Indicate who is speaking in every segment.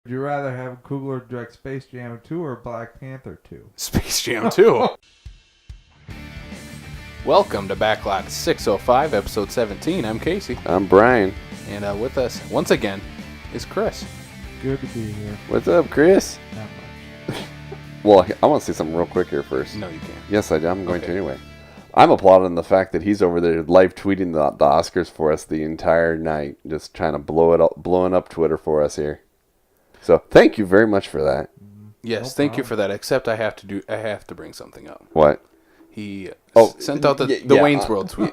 Speaker 1: Would you rather have Coogler direct Space Jam 2 or Black Panther 2?
Speaker 2: Space Jam 2. Welcome to Backlot 605, episode 17. I'm Casey.
Speaker 3: I'm Brian.
Speaker 2: And with us, once again, is Chris.
Speaker 1: Good to be here.
Speaker 3: What's up, Chris?
Speaker 1: Not much.
Speaker 3: Well, I want to say something real quick here first.
Speaker 2: No, you can't.
Speaker 3: Yes, I'm going to anyway. I'm applauding the fact that he's over there live tweeting the Oscars for us the entire night, just trying to blowing up Twitter for us here. So thank you very much for that.
Speaker 2: Yes,
Speaker 1: No
Speaker 2: thank you
Speaker 1: problem.
Speaker 2: for that. Except I have to bring something up.
Speaker 3: What?
Speaker 2: He
Speaker 3: Oh,
Speaker 2: sent out the
Speaker 3: yeah,
Speaker 2: Wayne's World tweet.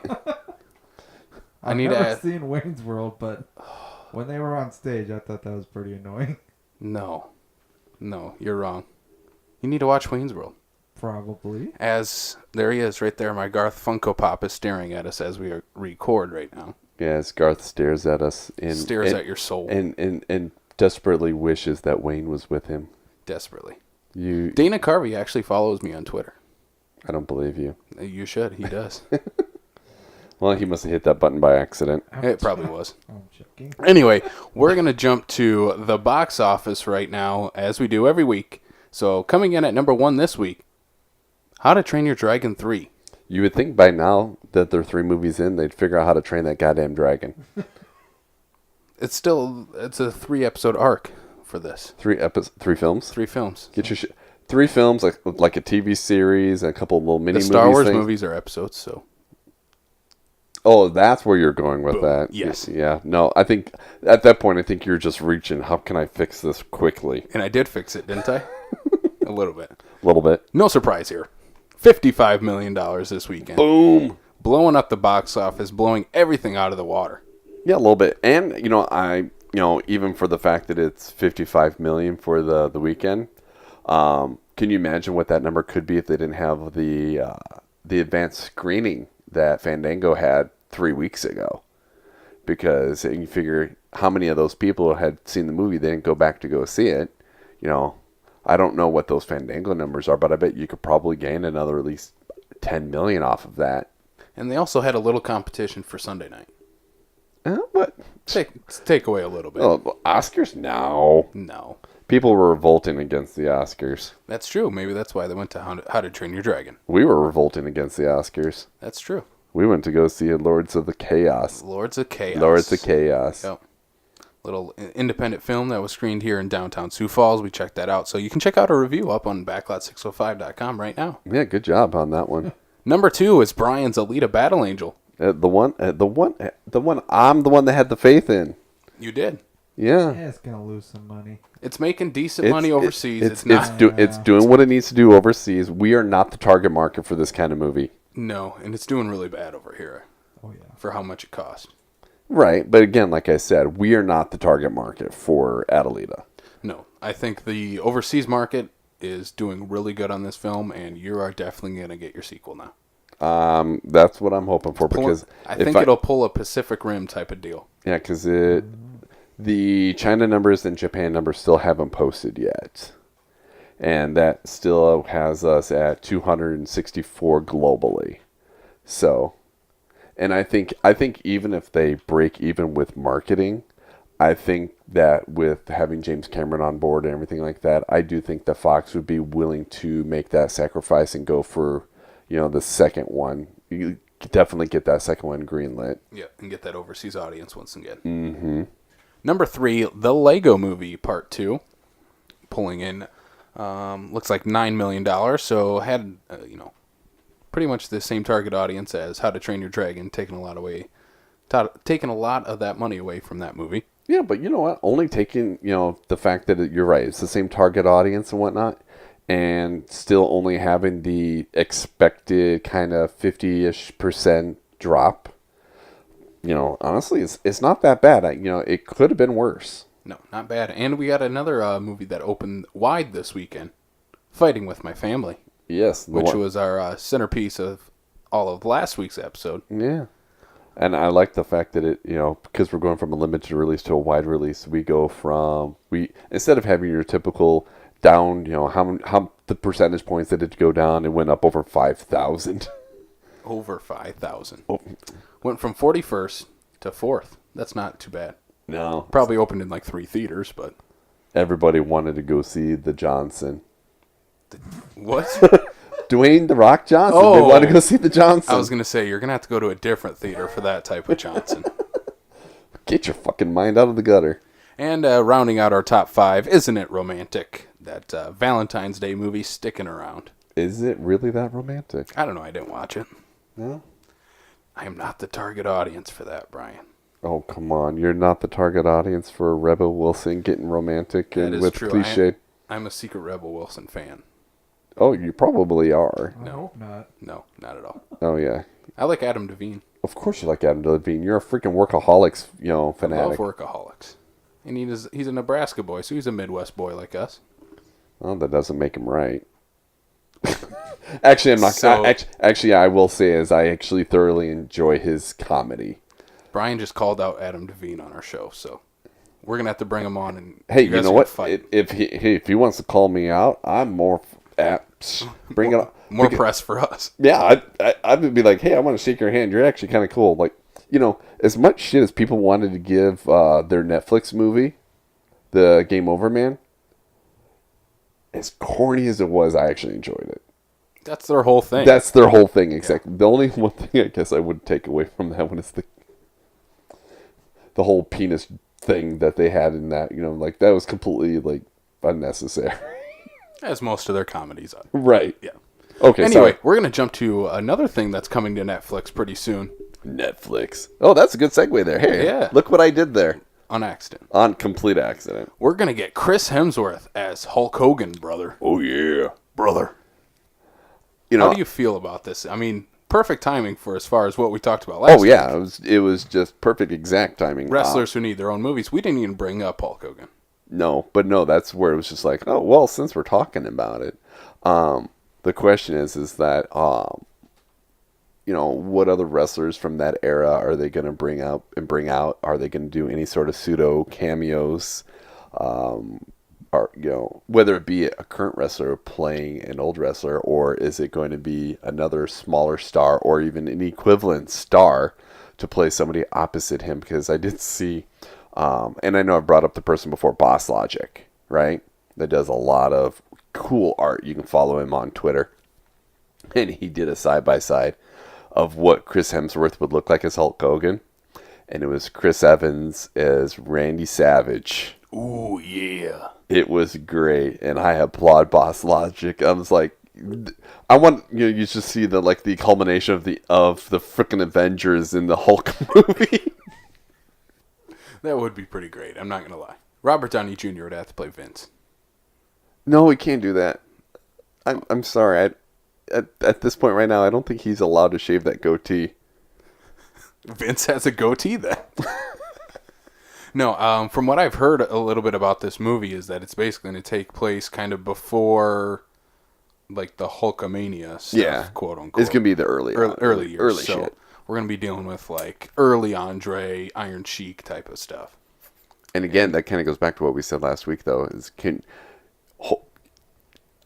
Speaker 1: I've
Speaker 2: need to
Speaker 1: never
Speaker 2: add-
Speaker 1: seen Wayne's World, but when they were on stage, I thought that was pretty annoying.
Speaker 2: No, you're wrong. You need to watch Wayne's World.
Speaker 1: Probably.
Speaker 2: As there he is, right there. My Garth Funko Pop is staring at us as we record right now.
Speaker 3: Yes, Garth stares at us
Speaker 2: Stares at your soul
Speaker 3: and desperately wishes that Wayne was with him.
Speaker 2: desperately.
Speaker 3: You,
Speaker 2: Dana Carvey actually follows me on Twitter.
Speaker 3: I don't believe you.
Speaker 2: You should. He does.
Speaker 3: Well, he must have hit that button by accident.
Speaker 2: It probably was.
Speaker 1: I'm joking.
Speaker 2: Anyway, we're going to jump to the box office right now, as we do every week. So, coming in at number 1 this week, How to Train Your Dragon 3.
Speaker 3: You would think by now that they're 3 movies in, they'd figure out how to train that goddamn dragon.
Speaker 2: It's a 3-episode arc for this.
Speaker 3: 3 films?
Speaker 2: 3 films.
Speaker 3: Get your 3 films, like a TV series, and a couple of little mini
Speaker 2: The
Speaker 3: movies.
Speaker 2: Star Wars
Speaker 3: things.
Speaker 2: movies are episodes, so.
Speaker 3: Oh, that's where you're going with
Speaker 2: Boom.
Speaker 3: that.
Speaker 2: Yes.
Speaker 3: Yeah. No, I think at that point, I think you're just reaching. How can I fix this quickly?
Speaker 2: And I did fix it, didn't I? A little bit.
Speaker 3: A little bit.
Speaker 2: No surprise here. $55 million this weekend.
Speaker 3: Boom.
Speaker 2: Blowing up the box office, blowing everything out of the water.
Speaker 3: Yeah, a little bit. And even for the fact that it's 55 million for the weekend, can you imagine what that number could be if they didn't have the advanced screening that Fandango had 3 weeks ago? Because you figure how many of those people had seen the movie, they didn't go back to go see it. I don't know what those Fandango numbers are, but I bet you could probably gain another at least 10 million off of that.
Speaker 2: And they also had a little competition for Sunday night.
Speaker 3: What?
Speaker 2: Take away a little bit.
Speaker 3: Oh, Oscars? No.
Speaker 2: No.
Speaker 3: People were revolting against the Oscars.
Speaker 2: That's true. Maybe that's why they went to How to Train Your Dragon.
Speaker 3: We were revolting against the Oscars.
Speaker 2: That's true.
Speaker 3: We went to go see Lords of the Chaos.
Speaker 2: Lords of Chaos.
Speaker 3: Lords of Chaos.
Speaker 2: Yep. Little independent film that was screened here in downtown Sioux Falls. We checked that out. So you can check out a review up on backlot605.com right now.
Speaker 3: Yeah, good job on that one.
Speaker 2: Number 2 is Brian's Alita Battle Angel.
Speaker 3: I'm the one that had the faith in.
Speaker 2: You did.
Speaker 3: Yeah.
Speaker 1: Yeah, it's going to lose some money.
Speaker 2: It's making decent money overseas.
Speaker 3: It's
Speaker 2: not.
Speaker 3: doing what it needs to do overseas. We are not the target market for this kind of movie.
Speaker 2: No, and it's doing really bad over here
Speaker 1: Oh, yeah.
Speaker 2: for how much it cost.
Speaker 3: Right, but again, like I said, we are not the target market for Adelita.
Speaker 2: No, I think the overseas market is doing really good on this film, and you are definitely going to get your sequel now.
Speaker 3: That's what I'm hoping for because
Speaker 2: I think it'll pull a Pacific Rim type of deal.
Speaker 3: Yeah, because the China numbers and Japan numbers still haven't posted yet, and that still has us at 264 globally. So. And I think even if they break even with marketing, I think that with having James Cameron on board and everything like that, I do think that Fox would be willing to make that sacrifice and go for, the second one. You definitely get that second one greenlit.
Speaker 2: Yeah, and get that overseas audience once again.
Speaker 3: Mm-hmm.
Speaker 2: Number 3, The Lego Movie Part 2, pulling in, looks like $9 million. So had, pretty much the same target audience as How to Train Your Dragon, taking a lot of that money away from that movie.
Speaker 3: Yeah, but you know what? Only taking, the fact that you're right, it's the same target audience and whatnot, and still only having the expected kind of 50-ish% drop. Honestly, it's not that bad. It could have been worse.
Speaker 2: No, not bad. And we got another movie that opened wide this weekend, Fighting With My Family.
Speaker 3: Yes.
Speaker 2: Which was our centerpiece of all of last week's episode.
Speaker 3: Yeah. And I like the fact that it, because we're going from a limited release to a wide release, instead of having your typical down, how the percentage points that it go down, it went up over 5,000.
Speaker 2: Over 5,000.
Speaker 3: Oh.
Speaker 2: Went from 41st to 4th. That's not too bad.
Speaker 3: No.
Speaker 2: Probably opened in like 3 theaters, but
Speaker 3: Everybody wanted to go see the Johnson.
Speaker 2: What?
Speaker 3: Dwayne The Rock Johnson. They
Speaker 2: Oh.
Speaker 3: wanted to go see the Johnson.
Speaker 2: I was going to say, you're going to have to go to a different theater for that type of Johnson.
Speaker 3: Get your fucking mind out of the gutter.
Speaker 2: And rounding out our top 5, Isn't It Romantic? That Valentine's Day movie sticking around.
Speaker 3: Is it really that romantic?
Speaker 2: I don't know. I didn't watch it.
Speaker 3: No.
Speaker 2: I am not the target audience for that, Brian.
Speaker 3: Oh, come on. You're not the target audience for Rebel Wilson getting romantic
Speaker 2: That
Speaker 3: and
Speaker 2: is
Speaker 3: with
Speaker 2: true.
Speaker 3: cliche.
Speaker 2: I'm a secret Rebel Wilson fan.
Speaker 3: Oh, you probably are.
Speaker 1: I hope not.
Speaker 2: No, not at all.
Speaker 3: Oh, yeah.
Speaker 2: I like Adam Devine.
Speaker 3: Of course you like Adam Levine. You're a freaking workaholics,
Speaker 2: I
Speaker 3: fanatic.
Speaker 2: love workaholics. And he's a Nebraska boy, so he's a Midwest boy like us.
Speaker 3: Well, that doesn't make him right. Actually, I'm not.
Speaker 2: So-
Speaker 3: Actually, I will say is I actually thoroughly enjoy his comedy.
Speaker 2: Brian just called out Adam Devine on our show, so we're gonna have to bring him on. And
Speaker 3: Hey,
Speaker 2: you
Speaker 3: you
Speaker 2: guys
Speaker 3: know
Speaker 2: are
Speaker 3: what?
Speaker 2: gonna fight.
Speaker 3: If he wants to call me out, I'm more apt. Bring it on.
Speaker 2: More press for us.
Speaker 3: Yeah, I would be like, hey, I want to shake your hand. You're actually kind of cool. Like, as much shit as people wanted to give their Netflix movie, the Game Over Man, as corny as it was, I actually enjoyed it.
Speaker 2: That's their whole thing.
Speaker 3: That's their whole thing, exactly. The only one thing I guess I would take away from that one is the whole penis thing that they had in that. Like that was completely unnecessary.
Speaker 2: As most of their comedies are.
Speaker 3: Right.
Speaker 2: Yeah.
Speaker 3: Okay.
Speaker 2: Anyway,
Speaker 3: Sorry.
Speaker 2: we're gonna jump to another thing that's coming to Netflix pretty soon.
Speaker 3: Netflix. Oh, that's a good segue there. Hey,
Speaker 2: Yeah.
Speaker 3: look what I did there.
Speaker 2: On accident.
Speaker 3: On complete accident.
Speaker 2: We're gonna get Chris Hemsworth as Hulk Hogan, brother.
Speaker 3: Oh yeah,
Speaker 2: Brother. How do you feel about this? I mean, perfect timing for as far as what we talked about last
Speaker 3: Oh yeah, it was just perfect, exact timing.
Speaker 2: Wrestlers who need their own movies. We didn't even bring up Hulk Hogan.
Speaker 3: No, that's where it was just like, oh well, since we're talking about it, the question is that what other wrestlers from that era are they going to bring up and bring out? Are they going to do any sort of pseudo cameos? Or whether it be a current wrestler playing an old wrestler, or is it going to be another smaller star, or even an equivalent star to play somebody opposite him? Because I did see, and I know I've brought up the person before, Boss Logic, right? That does a lot of cool art. You can follow him on Twitter, and he did a side by side of what Chris Hemsworth would look like as Hulk Hogan, and it was Chris Evans as Randy Savage.
Speaker 2: Ooh, yeah.
Speaker 3: It was great, and I applaud Boss Logic. I was like, I want you just see the culmination of the frickin' Avengers in the Hulk movie.
Speaker 2: That would be pretty great. I'm not gonna lie. Robert Downey Jr. would have to play Vince.
Speaker 3: No, he can't do that. I'm sorry. At this point right now, I don't think he's allowed to shave that goatee.
Speaker 2: Vince has a goatee then. No, from what I've heard a little bit about this movie is that it's basically going to take place kind of before, the Hulkamania stuff, quote unquote.
Speaker 3: It's going to be the early
Speaker 2: years.
Speaker 3: Early
Speaker 2: so
Speaker 3: shit.
Speaker 2: We're going to be dealing with early Andre, Iron Sheik type of stuff.
Speaker 3: And again, that kind of goes back to what we said last week, though.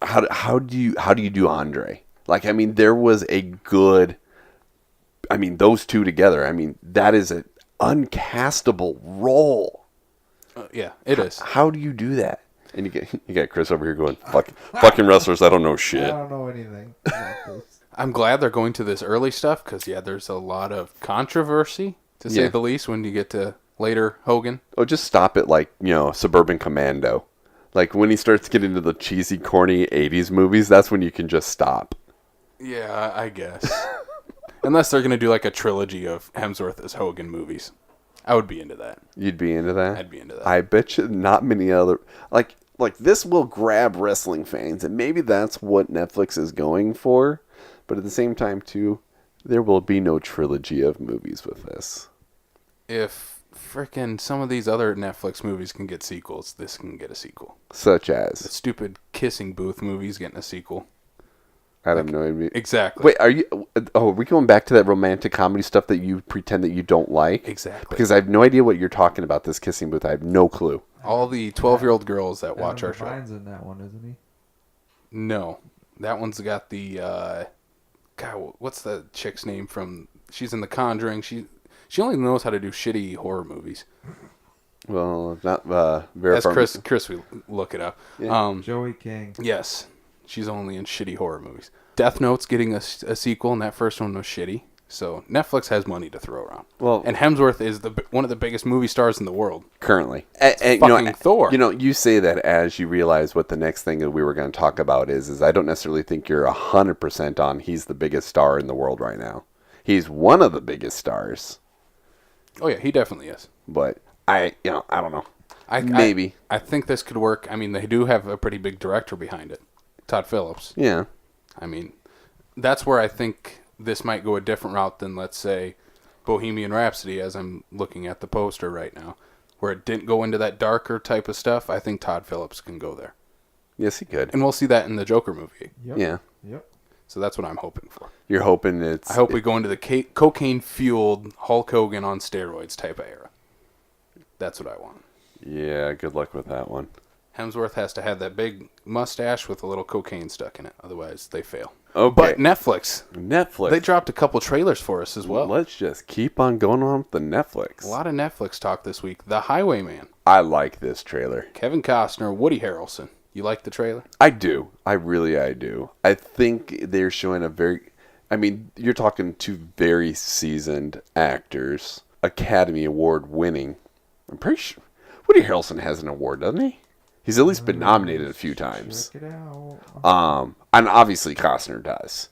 Speaker 3: How do you do Andre? There was a good. Those two together. That is an uncastable role.
Speaker 2: Yeah, it is.
Speaker 3: How do you do that? And you got Chris over here going, fucking wrestlers, I don't know shit.
Speaker 1: I don't know anything about this.
Speaker 2: I'm glad they're going to this early stuff because, there's a lot of controversy, to say the least, when you get to later Hogan.
Speaker 3: Oh, just stop it Suburban Commando. When he starts getting into the cheesy, corny 80s movies, that's when you can just stop.
Speaker 2: Yeah, I guess. Unless they're going to do a trilogy of Hemsworth as Hogan movies. I would be into that.
Speaker 3: You'd be into that?
Speaker 2: I'd be into that.
Speaker 3: I bet you not many other... this will grab wrestling fans, and maybe that's what Netflix is going for. But at the same time, too, there will be no trilogy of movies with this.
Speaker 2: If frickin' some of these other Netflix movies can get sequels, this can get a sequel.
Speaker 3: Such as?
Speaker 2: The stupid Kissing Booth movie's getting a sequel.
Speaker 3: I have no idea.
Speaker 2: Exactly.
Speaker 3: Wait, are we going back to that romantic comedy stuff that you pretend that you don't like?
Speaker 2: Exactly.
Speaker 3: Because I have no idea what you're talking about, this Kissing Booth. I have no clue.
Speaker 2: All the 12-year-old girls that watch our
Speaker 1: Adam
Speaker 2: show.
Speaker 1: Devine's in that one, isn't he?
Speaker 2: No. That one's got the... God, what's the chick's name from... She's in The Conjuring. She only knows how to do shitty horror movies.
Speaker 3: Well, not very
Speaker 2: That's
Speaker 3: far.
Speaker 2: Chris, we look it up.
Speaker 3: Yeah.
Speaker 1: Joey King.
Speaker 2: Yes, she's only in shitty horror movies. Death Note's getting a sequel, and that first one was shitty. So Netflix has money to throw around.
Speaker 3: Well,
Speaker 2: and Hemsworth is one of the biggest movie stars in the world
Speaker 3: currently.
Speaker 2: And fucking Thor.
Speaker 3: You say that as you realize what the next thing that we were going to talk about is I don't necessarily think you're 100% on he's the biggest star in the world right now. He's one of the biggest stars.
Speaker 2: Oh yeah, he definitely is.
Speaker 3: But I don't know.
Speaker 2: Maybe. I think this could work. I mean, they do have a pretty big director behind it, Todd Phillips.
Speaker 3: Yeah.
Speaker 2: I mean, that's where I think this might go a different route than, let's say, Bohemian Rhapsody, as I'm looking at the poster right now, where it didn't go into that darker type of stuff. I think Todd Phillips can go there.
Speaker 3: Yes, he could.
Speaker 2: And we'll see that in the Joker movie.
Speaker 1: Yep.
Speaker 3: Yeah.
Speaker 1: Yep.
Speaker 2: So that's what I'm hoping for.
Speaker 3: You're hoping
Speaker 2: I hope we go into the cocaine-fueled Hulk Hogan on steroids type of era. That's what I want.
Speaker 3: Yeah, good luck with that one.
Speaker 2: Hemsworth has to have that big mustache with a little cocaine stuck in it. Otherwise, they fail.
Speaker 3: Okay.
Speaker 2: But Netflix.
Speaker 3: They
Speaker 2: dropped a couple trailers for us as well.
Speaker 3: Let's just keep on going on with the Netflix.
Speaker 2: A lot of Netflix talk this week. The Highwayman.
Speaker 3: I like this trailer.
Speaker 2: Kevin Costner, Woody Harrelson. You like the trailer?
Speaker 3: I do. I do. I think they're showing you're talking two very seasoned actors, Academy Award winning. I'm pretty sure Woody Harrelson has an award, doesn't he? He's at least been nominated a few times.
Speaker 1: Check it out.
Speaker 3: And obviously Costner does.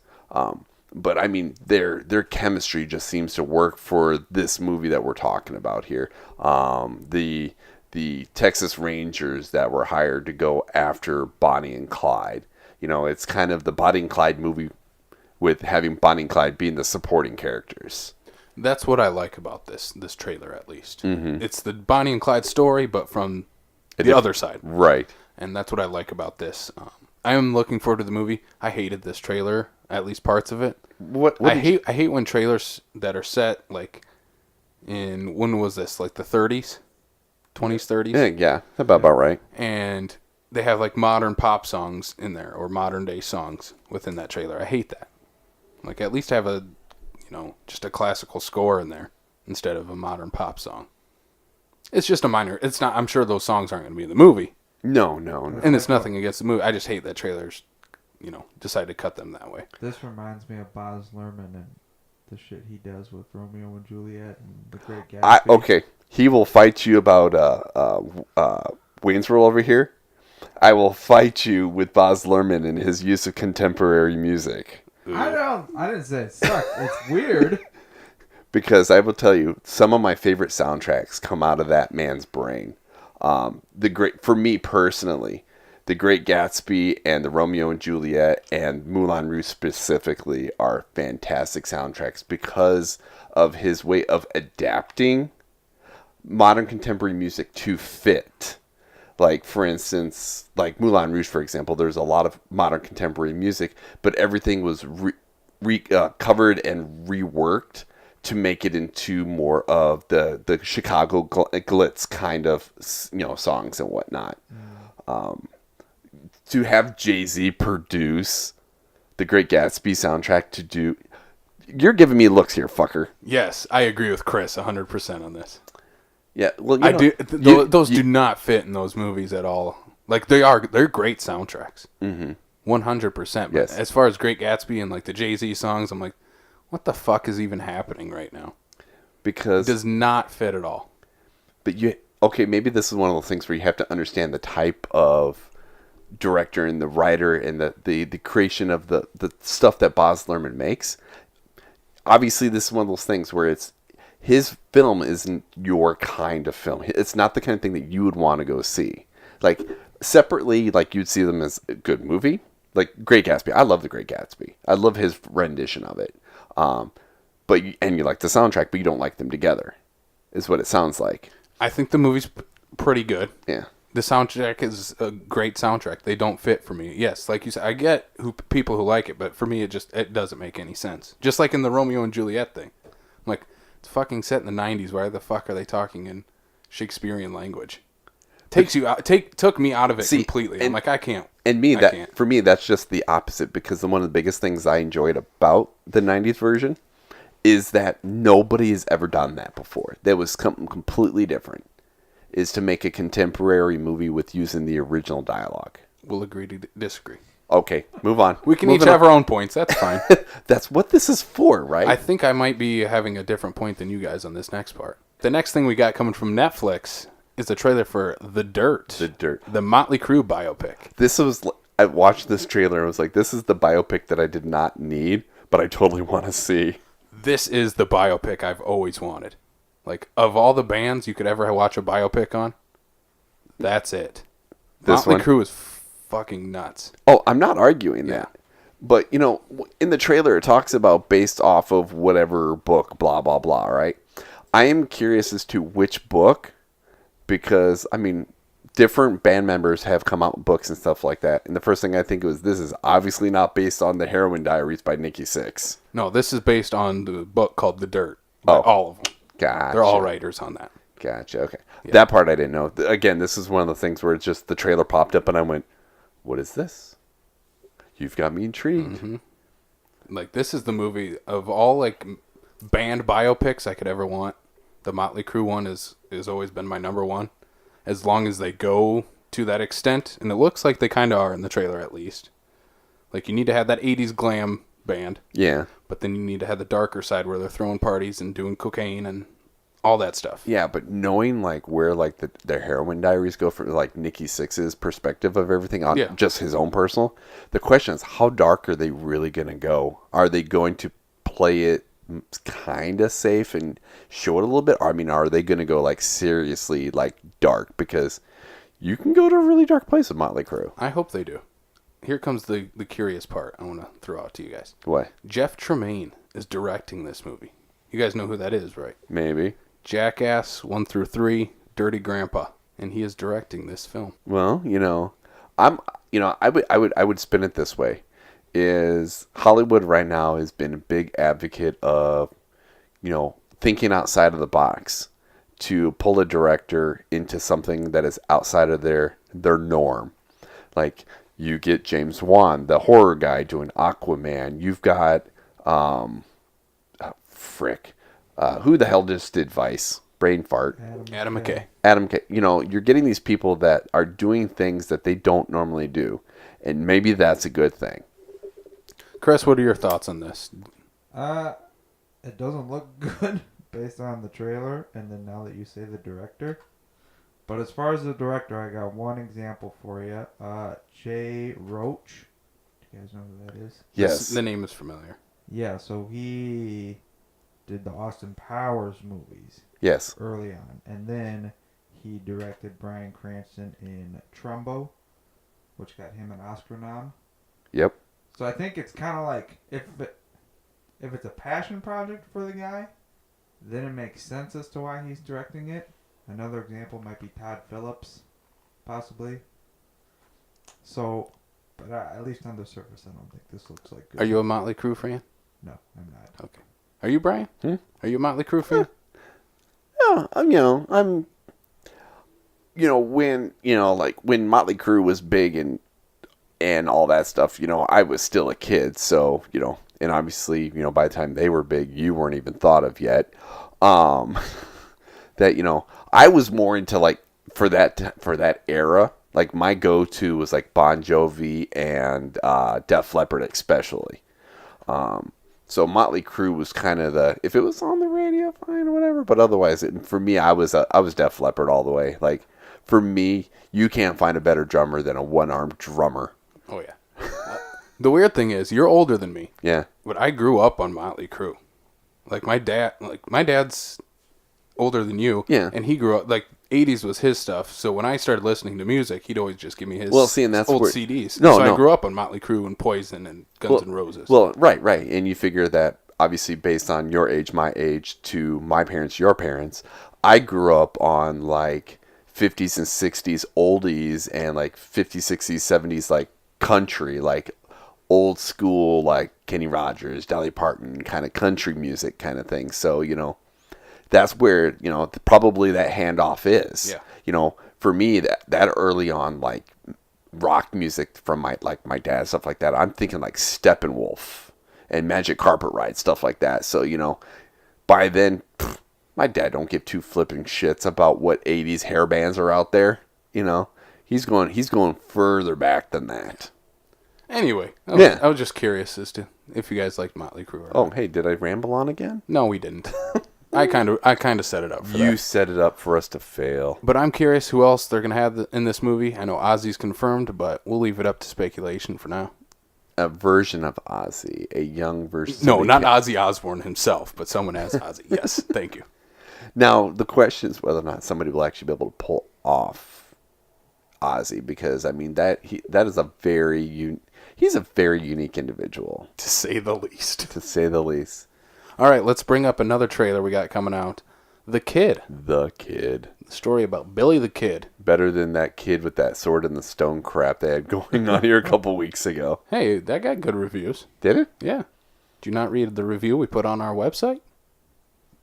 Speaker 3: But I mean, their chemistry just seems to work for this movie that we're talking about here. The Texas Rangers that were hired to go after Bonnie and Clyde. It's kind of the Bonnie and Clyde movie with having Bonnie and Clyde being the supporting characters.
Speaker 2: That's what I like about this trailer, at least.
Speaker 3: Mm-hmm.
Speaker 2: It's the Bonnie and Clyde story, but from the other side.
Speaker 3: Right.
Speaker 2: And that's what I like about this. I am looking forward to the movie. I hated this trailer, at least parts of it. I hate when trailers that are set, like, when was this? Like the 30s? 20s, 30s?
Speaker 3: Yeah, about right.
Speaker 2: And they have, like, modern pop songs in there, or modern day songs within that trailer. I hate that. Like, at least have just a classical score in there instead of a modern pop song. It's just a minor. It's not. I'm sure those songs aren't going to be in the movie.
Speaker 3: No.
Speaker 2: And it's nothing against the movie. I just hate that trailers, decide to cut them that way.
Speaker 1: This reminds me of Baz Luhrmann and the shit he does with Romeo and Juliet and The Great Gatsby.
Speaker 3: Okay, he will fight you about Wayne's World over here. I will fight you with Baz Luhrmann and his use of contemporary music.
Speaker 1: I didn't say it sucked. It's weird.
Speaker 3: Because I will tell you, some of my favorite soundtracks come out of that man's brain. For me personally, The Great Gatsby and the Romeo and Juliet and Moulin Rouge specifically are fantastic soundtracks because of his way of adapting modern contemporary music to fit. Like, for instance, like Moulin Rouge, for example, there's a lot of modern contemporary music, but everything was covered and reworked to make it into more of the Chicago glitz kind of songs and whatnot. To have Jay-Z produce the Great Gatsby soundtrack you're giving me looks here, fucker.
Speaker 2: Yes, I agree with Chris 100% on this.
Speaker 3: Yeah, well,
Speaker 2: I do. Those do not fit in those movies at all. Like, they're great soundtracks. 100%.
Speaker 3: Yes.
Speaker 2: As far as Great Gatsby and like the Jay-Z songs, I'm like, what the fuck is even happening right now?
Speaker 3: Because
Speaker 2: it does not fit at all.
Speaker 3: But maybe this is one of those things where you have to understand the type of director and the writer and the creation of the stuff that Baz Luhrmann makes. Obviously, this is one of those things where his film isn't your kind of film. It's not the kind of thing that you would want to go see. Like, separately, like, you'd see them as a good movie. Like, Great Gatsby. I love The Great Gatsby. I love his rendition of it. And you like the soundtrack, but you don't like them together, is what it sounds like.
Speaker 2: I think the movie's pretty good.
Speaker 3: Yeah.
Speaker 2: The soundtrack is a great soundtrack. They don't fit for me. Yes, like you said, I get people who like it, but for me, it doesn't make any sense. Just like in the Romeo and Juliet thing. I'm like, it's fucking set in the 90s. Why the fuck are they talking in Shakespearean language? Took me out of it completely. I'm like, I can't.
Speaker 3: For me, that's just the opposite, because one of the biggest things I enjoyed about the 90s version is that nobody has ever done that before. That was something completely different. is to make a contemporary movie with using the original dialogue.
Speaker 2: We'll agree to disagree.
Speaker 3: Okay, move on.
Speaker 2: We can
Speaker 3: Moving
Speaker 2: each have
Speaker 3: on.
Speaker 2: our own points. That's fine.
Speaker 3: That's what this is for, right?
Speaker 2: I think I might be having a different point than you guys on this next part. The next thing we got coming from Netflix is the trailer for The Dirt.
Speaker 3: The Dirt.
Speaker 2: The Motley Crue biopic.
Speaker 3: I watched this trailer and I was like, this is the biopic that I did not need, but I totally want to see.
Speaker 2: This is the biopic I've always wanted. Like, of all the bands you could ever watch a biopic on, that's it.
Speaker 3: This
Speaker 2: Motley
Speaker 3: one?
Speaker 2: Crue is fucking nuts.
Speaker 3: Oh, I'm not arguing that. But, you know, in the trailer, it talks about based off of whatever book, blah, blah, blah, right? I am curious as to which book, because, I mean, different band members have come out with books and stuff like that. And the first thing I think was, this is obviously not based on the Heroin Diaries by Nikki Sixx.
Speaker 2: No, this is based on the book called The Dirt. By all of them.
Speaker 3: Gotcha.
Speaker 2: They're all writers on that.
Speaker 3: Gotcha, okay. Yeah. That part I didn't know. Again, this is one of the things where it's just the trailer popped up and I went, what is this? You've got me intrigued.
Speaker 2: Mm-hmm. Like, this is the movie of all, like, band biopics I could ever want. The Motley Crue one has always been my number one. As long as they go to that extent. And it looks like they kind of are in the trailer, at least. Like, you need to have that 80s glam band.
Speaker 3: Yeah.
Speaker 2: But then you need to have the darker side where they're throwing parties and doing cocaine and all that stuff.
Speaker 3: Yeah, but knowing, like, where, like, their Heroin Diaries go from, like, Nikki Sixx's perspective of everything on just his own personal, the question is, how dark are they really going to go? Are they going to play it kind of safe and show it a little bit? Or, I mean, are they going to go, like, seriously, like, dark? Because you can go to a really dark place with Motley Crue.
Speaker 2: I hope they do. Here comes the curious part I want to throw out to you guys.
Speaker 3: What?
Speaker 2: Jeff Tremaine is directing this movie. You guys know who that is, right?
Speaker 3: Maybe.
Speaker 2: Jackass 1 through 3, Dirty Grandpa, and he is directing this film.
Speaker 3: Well, I would spin it this way: is Hollywood right now has been a big advocate of, thinking outside of the box to pull a director into something that is outside of their norm. Like, you get James Wan, the horror guy, doing Aquaman. You've got who the hell just did Vice? Brain fart.
Speaker 2: Adam McKay.
Speaker 3: Adam McKay. You're getting these people that are doing things that they don't normally do. And maybe that's a good thing.
Speaker 2: Chris, what are your thoughts on this?
Speaker 1: It doesn't look good based on the trailer, and then now that you say the director. But as far as the director, I got one example for you. Jay Roach. Do you guys know who that is?
Speaker 3: Yes.
Speaker 2: The name is familiar.
Speaker 1: Yeah, so he did the Austin Powers movies.
Speaker 3: Yes.
Speaker 1: Early on. And then he directed Bryan Cranston in Trumbo, which got him an Oscar nom.
Speaker 3: Yep.
Speaker 1: So I think it's kind of like, if it's a passion project for the guy, then it makes sense as to why he's directing it. Another example might be Todd Phillips, possibly. So, but at least on the surface, I don't think this looks like good.
Speaker 2: Are you a Motley Crue fan?
Speaker 1: No, I'm not.
Speaker 2: Okay. Are you, Brian? Are you a Motley Crue fan?
Speaker 3: Yeah, I'm when Motley Crue was big and all that stuff, I was still a kid, so, and obviously, by the time they were big, you weren't even thought of yet. That, I was more into, like, for that era, like, my go-to was, like, Bon Jovi and Def Leppard especially. So Motley Crue was kind of if it was on the radio, fine or whatever. But otherwise, for me, I was Def Leppard all the way. Like, for me, you can't find a better drummer than a one-armed drummer.
Speaker 2: Oh, yeah. The weird thing is, you're older than me.
Speaker 3: Yeah.
Speaker 2: But I grew up on Motley Crue. Like, my dad's older than you.
Speaker 3: Yeah.
Speaker 2: And he grew up, 80s was his stuff. So when I started listening to music, he'd always just give me his
Speaker 3: and that's
Speaker 2: old
Speaker 3: where,
Speaker 2: CDs.
Speaker 3: No,
Speaker 2: I grew up on Motley Crue and Poison and Guns N' Roses.
Speaker 3: Well, right. And you figure that, obviously, based on your age, my age, to my parents, your parents, I grew up on, 50s and 60s oldies and, 50s, 60s, 70s, country, old school, Kenny Rogers, Dolly Parton kind of country music kind of thing. So, that's where, probably that handoff is.
Speaker 2: Yeah.
Speaker 3: For me, that early on, rock music from my dad, stuff like that, I'm thinking Steppenwolf and Magic Carpet Ride, stuff like that. So, by then, My dad don't give two flipping shits about what 80s hair bands are out there. You know, he's going further back than that.
Speaker 2: Anyway,
Speaker 3: Yeah.
Speaker 2: I was just curious as to if you guys liked Motley Crue or
Speaker 3: Oh,
Speaker 2: not.
Speaker 3: hey, did I ramble on again?
Speaker 2: No, we didn't. I kind of set it up for
Speaker 3: You
Speaker 2: that.
Speaker 3: set it up for us to fail.
Speaker 2: But I'm curious who else they're going to have in this movie. I know Ozzy's confirmed, but we'll leave it up to speculation for now.
Speaker 3: A version of Ozzy, a young version.
Speaker 2: No, not Ozzy Osbourne himself, but someone as Ozzy. Yes, thank you.
Speaker 3: Now, the question is whether or not somebody will actually be able to pull off Ozzy, because I mean that is a very he's a very unique individual,
Speaker 2: To say the least.
Speaker 3: to say the least.
Speaker 2: All right, let's bring up another trailer we got coming out. The Kid.
Speaker 3: The Kid.
Speaker 2: The story about Billy the Kid.
Speaker 3: Better than that kid with that sword in the stone crap they had going on here a couple weeks ago.
Speaker 2: Hey, that got good reviews.
Speaker 3: Did it?
Speaker 2: Yeah. Did you not read the review we put on our website?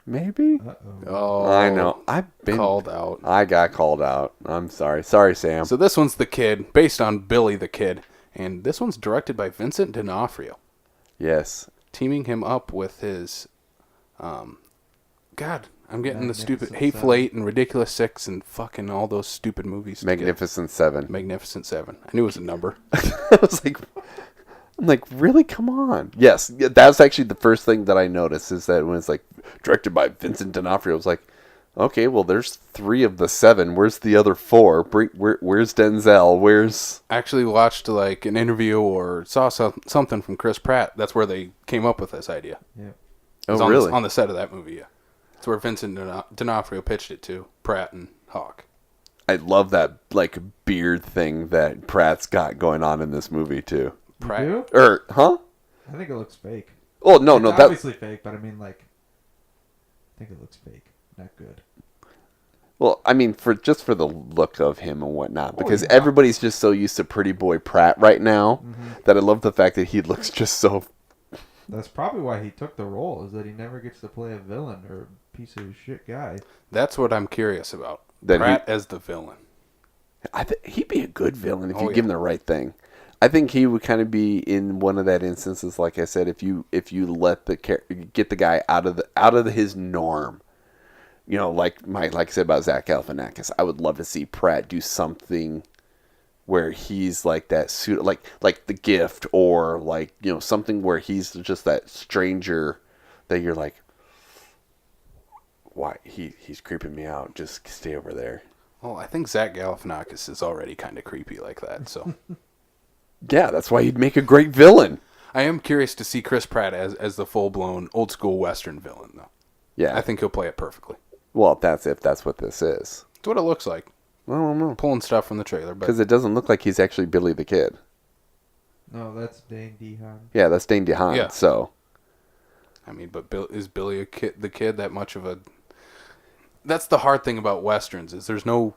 Speaker 3: Maybe.
Speaker 1: Uh-oh.
Speaker 2: Oh,
Speaker 3: I know. I've been
Speaker 2: called out.
Speaker 3: I got called out. I'm sorry. Sorry, Sam.
Speaker 2: So this one's The Kid, based on Billy the Kid, and this one's directed by Vincent D'Onofrio,
Speaker 3: Yes.
Speaker 2: teaming him up with his, God, I'm getting the stupid
Speaker 1: Magnificent
Speaker 2: Hateful
Speaker 1: Seven.
Speaker 2: Eight and Ridiculous Six and fucking all those stupid movies. together.
Speaker 3: Magnificent Seven.
Speaker 2: Magnificent Seven. I knew it was a number.
Speaker 3: I was like, I'm like, really? Come on. Yes, yeah, that's actually the first thing that I noticed is that when it's like directed by Vincent D'Onofrio, I was like, okay, well, there's 3 of the 7. Where's the other 4? Where's Denzel? Where's...
Speaker 2: I actually watched like an interview or saw something from Chris Pratt. That's where they came up with this idea.
Speaker 1: Yeah.
Speaker 2: It was
Speaker 3: Oh,
Speaker 2: on
Speaker 3: really?
Speaker 2: on the set of that movie, yeah. It's where Vincent D'Onofrio pitched it to Pratt and Hawk.
Speaker 3: I love that like beard thing that Pratt's got going on in this movie too.
Speaker 2: Pratt.
Speaker 1: You do?
Speaker 3: Huh?
Speaker 1: I think it looks fake.
Speaker 3: Oh no,
Speaker 1: It's
Speaker 3: no, that
Speaker 1: obviously fake, but I mean, like, I think it looks fake. Not good.
Speaker 3: well, I mean, for the look of him and whatnot, because
Speaker 1: yeah.
Speaker 3: everybody's just so used to Pretty Boy Pratt right now that I love the fact that he looks just so.
Speaker 1: That's probably why he took the role, is that he never gets to play a villain or a piece of shit guy.
Speaker 2: That's what I'm curious about.
Speaker 3: That
Speaker 2: Pratt as the villain.
Speaker 3: He'd be a good villain if
Speaker 2: Oh,
Speaker 3: you give him
Speaker 2: yeah.
Speaker 3: the right thing. I think he would kind of be in one of that instances, like I said, if you let get the guy out of his norm. You know, like I said about Zach Galifianakis, I would love to see Pratt do something where he's like that suit, like The Gift, or like, you know, something where he's just that stranger that you're like, why he's creeping me out. Just stay over there.
Speaker 2: Well, I think Zach Galifianakis is already kind of creepy like that, so
Speaker 3: Yeah, that's why he'd make a great villain.
Speaker 2: I am curious to see Chris Pratt as the full-blown old-school Western villain, though.
Speaker 3: Yeah,
Speaker 2: I think he'll play it perfectly.
Speaker 3: well, if that's what this is.
Speaker 2: It's what it looks like.
Speaker 3: I don't know.
Speaker 2: Pulling stuff from the trailer, but
Speaker 3: Because it doesn't look like he's actually Billy the Kid.
Speaker 1: No, that's Dane DeHaan.
Speaker 3: Yeah, that's Dane DeHaan.
Speaker 2: Yeah.
Speaker 3: So,
Speaker 2: I mean, but is Billy the Kid that much of a... That's the hard thing about Westerns, is there's no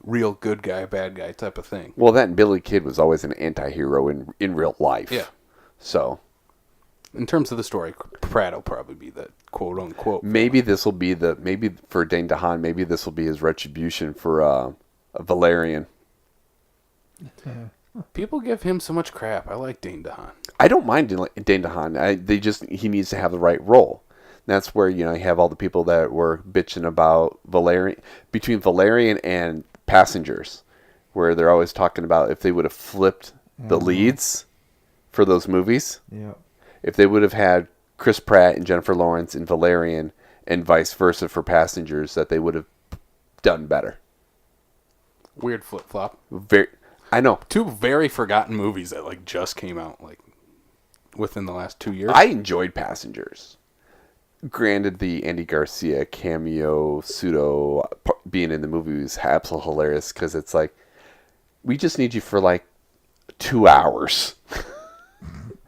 Speaker 2: real good guy, bad guy type of thing.
Speaker 3: well, that Billy Kid was always an anti-hero in real life.
Speaker 2: Yeah.
Speaker 3: So,
Speaker 2: In terms of the story, Pratt will probably be the quote-unquote...
Speaker 3: maybe this will be maybe for Dane DeHaan, maybe this will be his retribution for Valerian.
Speaker 2: People give him so much crap. I like Dane DeHaan.
Speaker 3: I don't mind Dane DeHaan. He needs to have the right role. That's where, you know, you have all the people that were bitching about between Valerian and Passengers, where they're always talking about if they would have flipped the leads for those movies,
Speaker 1: Yeah.
Speaker 3: if they would have had Chris Pratt and Jennifer Lawrence in Valerian and vice versa for Passengers, that they would have done better.
Speaker 2: Weird flip-flop.
Speaker 3: I know.
Speaker 2: 2 very forgotten movies that like just came out like within the last 2 years.
Speaker 3: I enjoyed Passengers. Granted, the Andy Garcia cameo pseudo being in the movie was absolutely hilarious because it's like, we just need you for like 2 hours.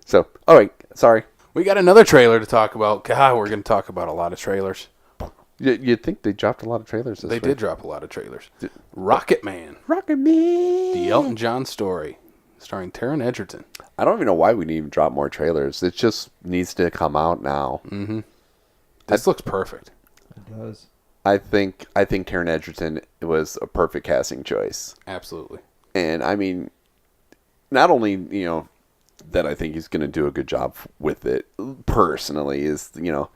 Speaker 3: So, all right, sorry.
Speaker 2: We got another trailer to talk about. God, we're going to talk about a lot of trailers.
Speaker 3: You'd think they dropped a lot of trailers this
Speaker 2: They
Speaker 3: week.
Speaker 2: did drop a lot of trailers. Rocket Man,
Speaker 3: Rocket Man.
Speaker 2: the Elton John story, starring Taron Egerton.
Speaker 3: I don't even know why we didn't even drop more trailers. It just needs to come out now.
Speaker 2: This looks perfect.
Speaker 1: It does.
Speaker 3: I think Taron Egerton was a perfect casting choice.
Speaker 2: Absolutely.
Speaker 3: And I mean, not only, you know, that I think he's going to do a good job with it personally is, you know,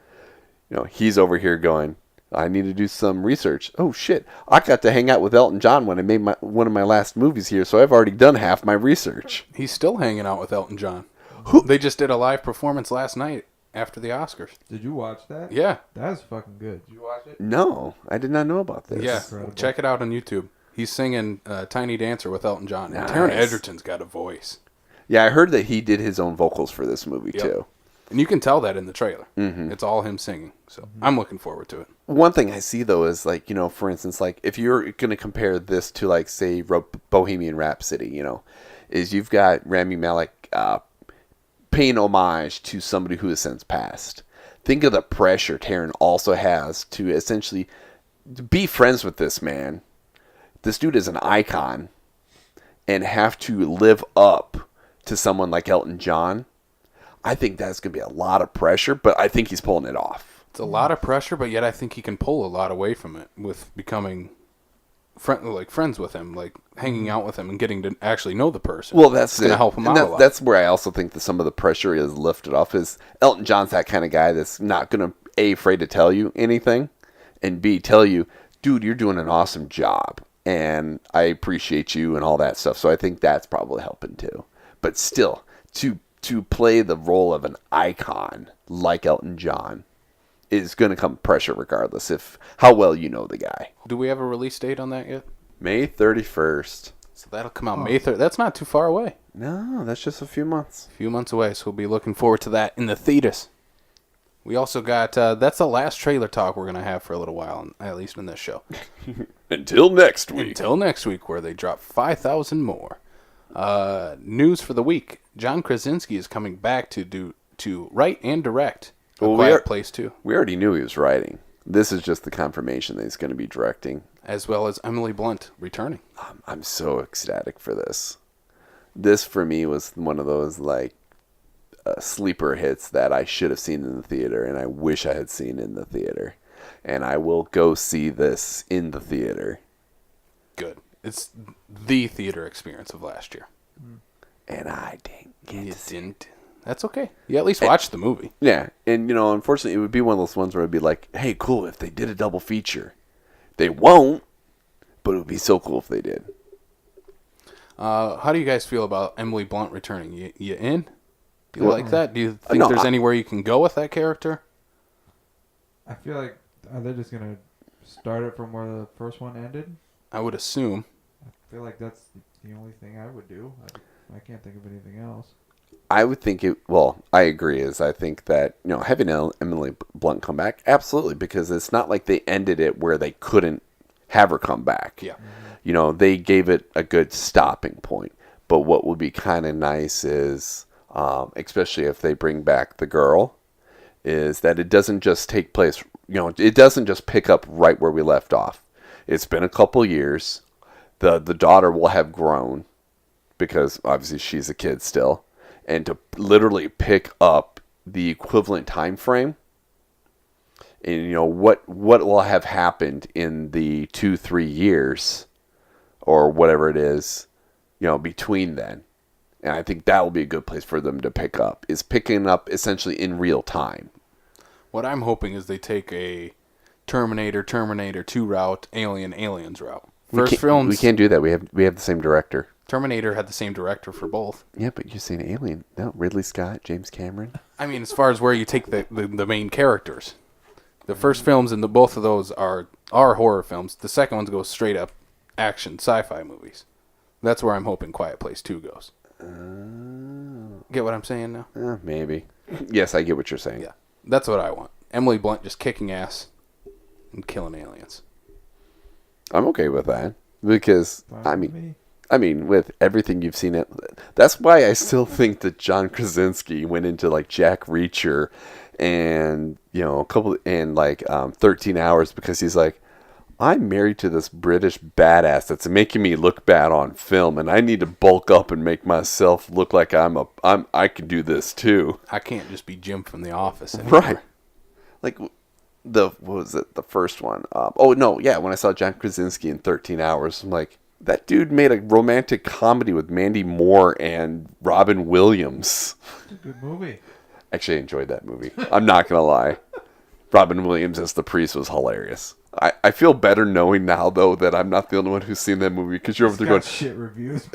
Speaker 3: he's over here going, I need to do some research. Oh shit! I got to hang out with Elton John when I made one of my last movies here, so I've already done half my research.
Speaker 2: He's still hanging out with Elton John.
Speaker 3: Who?
Speaker 2: They just did a live performance last night after the Oscars.
Speaker 1: Did you watch that?
Speaker 2: Yeah.
Speaker 1: That was fucking good. Did you watch it?
Speaker 3: No, I did not know about this.
Speaker 2: Yeah.
Speaker 1: Incredible.
Speaker 2: Check it out on YouTube. He's singing Tiny Dancer with Elton John. And
Speaker 3: Nice.
Speaker 2: Taron Egerton's got a voice.
Speaker 3: Yeah, I heard that he did his own vocals for this movie
Speaker 2: Yep.
Speaker 3: too.
Speaker 2: And you can tell that in the trailer.
Speaker 3: Mm-hmm.
Speaker 2: It's all him singing. So I'm looking forward to it.
Speaker 3: One thing I see though is like, for instance, like if you're going to compare this to like say Bohemian Rhapsody, is you've got Rami Malek paying homage to somebody who has since passed. Think of the pressure Taron also has to essentially be friends with this man. This dude is an icon and have to live up to someone like Elton John. I think that's going to be a lot of pressure, but I think he's pulling it off.
Speaker 2: It's a lot of pressure, but yet I think he can pull a lot away from it with becoming friends with him, like hanging out with him and getting to actually know the person.
Speaker 3: Well, that's
Speaker 2: going to help him
Speaker 3: and
Speaker 2: out a lot.
Speaker 3: That's where I also think that some of the pressure is lifted off. Is Elton John's that kind of guy that's not going to A, afraid to tell you anything, and B, tell you, dude, you're doing an awesome job, and I appreciate you and all that stuff. So I think that's probably helping too. But still, to play the role of an icon like Elton John is going to come pressure regardless if how well you know the guy.
Speaker 2: Do we have a release date on that yet?
Speaker 3: May 31st.
Speaker 2: So that'll come out May 3rd. That's not too far away.
Speaker 3: No, that's just a few months.
Speaker 2: A few months away, so we'll be looking forward to that in the theaters. We also got, that's the last trailer talk we're going to have for a little while, at least in this show.
Speaker 3: Until next week.
Speaker 2: Until next week, where they drop 5,000 more. News for the week. John Krasinski is coming back to write and direct A Quiet Place 2.
Speaker 3: We already knew he was writing. This is just the confirmation that he's going to be directing.
Speaker 2: As well as Emily Blunt returning.
Speaker 3: I'm so ecstatic for this. This, for me, was one of those, like, sleeper hits that I should have seen in the theater, and I wish I had seen in the theater. And I will go see this in the theater.
Speaker 2: Good. It's the theater experience of last year.
Speaker 3: And I didn't get
Speaker 2: You
Speaker 3: to see it.
Speaker 2: didn't. That's okay. You at least watched the movie.
Speaker 3: Yeah, and, unfortunately, it would be one of those ones where it would be like, hey, cool, if they did a double feature. They won't, but it would be so cool if they did.
Speaker 2: How do you guys feel about Emily Blunt returning? You in? Do you like that? Do you think
Speaker 3: No,
Speaker 2: there's anywhere you can go with that character?
Speaker 1: I feel like are they just gonna start it from where the first one ended?
Speaker 2: I would assume.
Speaker 1: I feel like that's the only thing I would do. I can't think of anything else.
Speaker 3: I would think I agree, I think that, having Emily Blunt come back, absolutely, because it's not like they ended it where they couldn't have her come back.
Speaker 2: Yeah.
Speaker 3: They gave it a good stopping point. But what would be kind of nice is, especially if they bring back the girl, is that it doesn't just take place, it doesn't just pick up right where we left off. It's been a couple years. The daughter will have grown because obviously she's a kid still. And to literally pick up the equivalent time frame and, what will have happened in the 2-3 years or whatever it is, between then. And I think that will be a good place for them to pick up, is picking up essentially in real time.
Speaker 2: What I'm hoping is they take a Terminator 2 route, Aliens route. First films.
Speaker 3: We can't do that. We have the same director.
Speaker 2: Terminator had the same director for both.
Speaker 3: Yeah, but you're saying Alien. No, Ridley Scott, James Cameron.
Speaker 2: I mean, as far as where you take the main characters. The first films in both of those are horror films. The second one goes straight up action sci-fi movies. That's where I'm hoping Quiet Place 2 goes. Get what I'm saying now?
Speaker 3: Maybe. Yes, I get what you're saying.
Speaker 2: Yeah. That's what I want. Emily Blunt just kicking ass and killing aliens.
Speaker 3: I'm okay with that because
Speaker 1: Fine with me.
Speaker 3: with everything you've seen that's why I still think that John Krasinski went into like Jack Reacher and 13 Hours because he's like, I'm married to this British badass that's making me look bad on film, and I need to bulk up and make myself look like I can do this too.
Speaker 2: I can't just be Jim from The Office anymore.
Speaker 3: Right. Like what was it? The first one. When I saw John Krasinski in 13 Hours, I'm like, that dude made a romantic comedy with Mandy Moore and Robin Williams.
Speaker 1: It's a good movie.
Speaker 3: Actually, I enjoyed that movie. I'm not gonna lie. Robin Williams as the priest was hilarious. I feel better knowing now, though, that I'm not the only one who's seen that movie, because you're over
Speaker 1: It's
Speaker 3: there
Speaker 1: got
Speaker 3: going,
Speaker 1: shit reviews.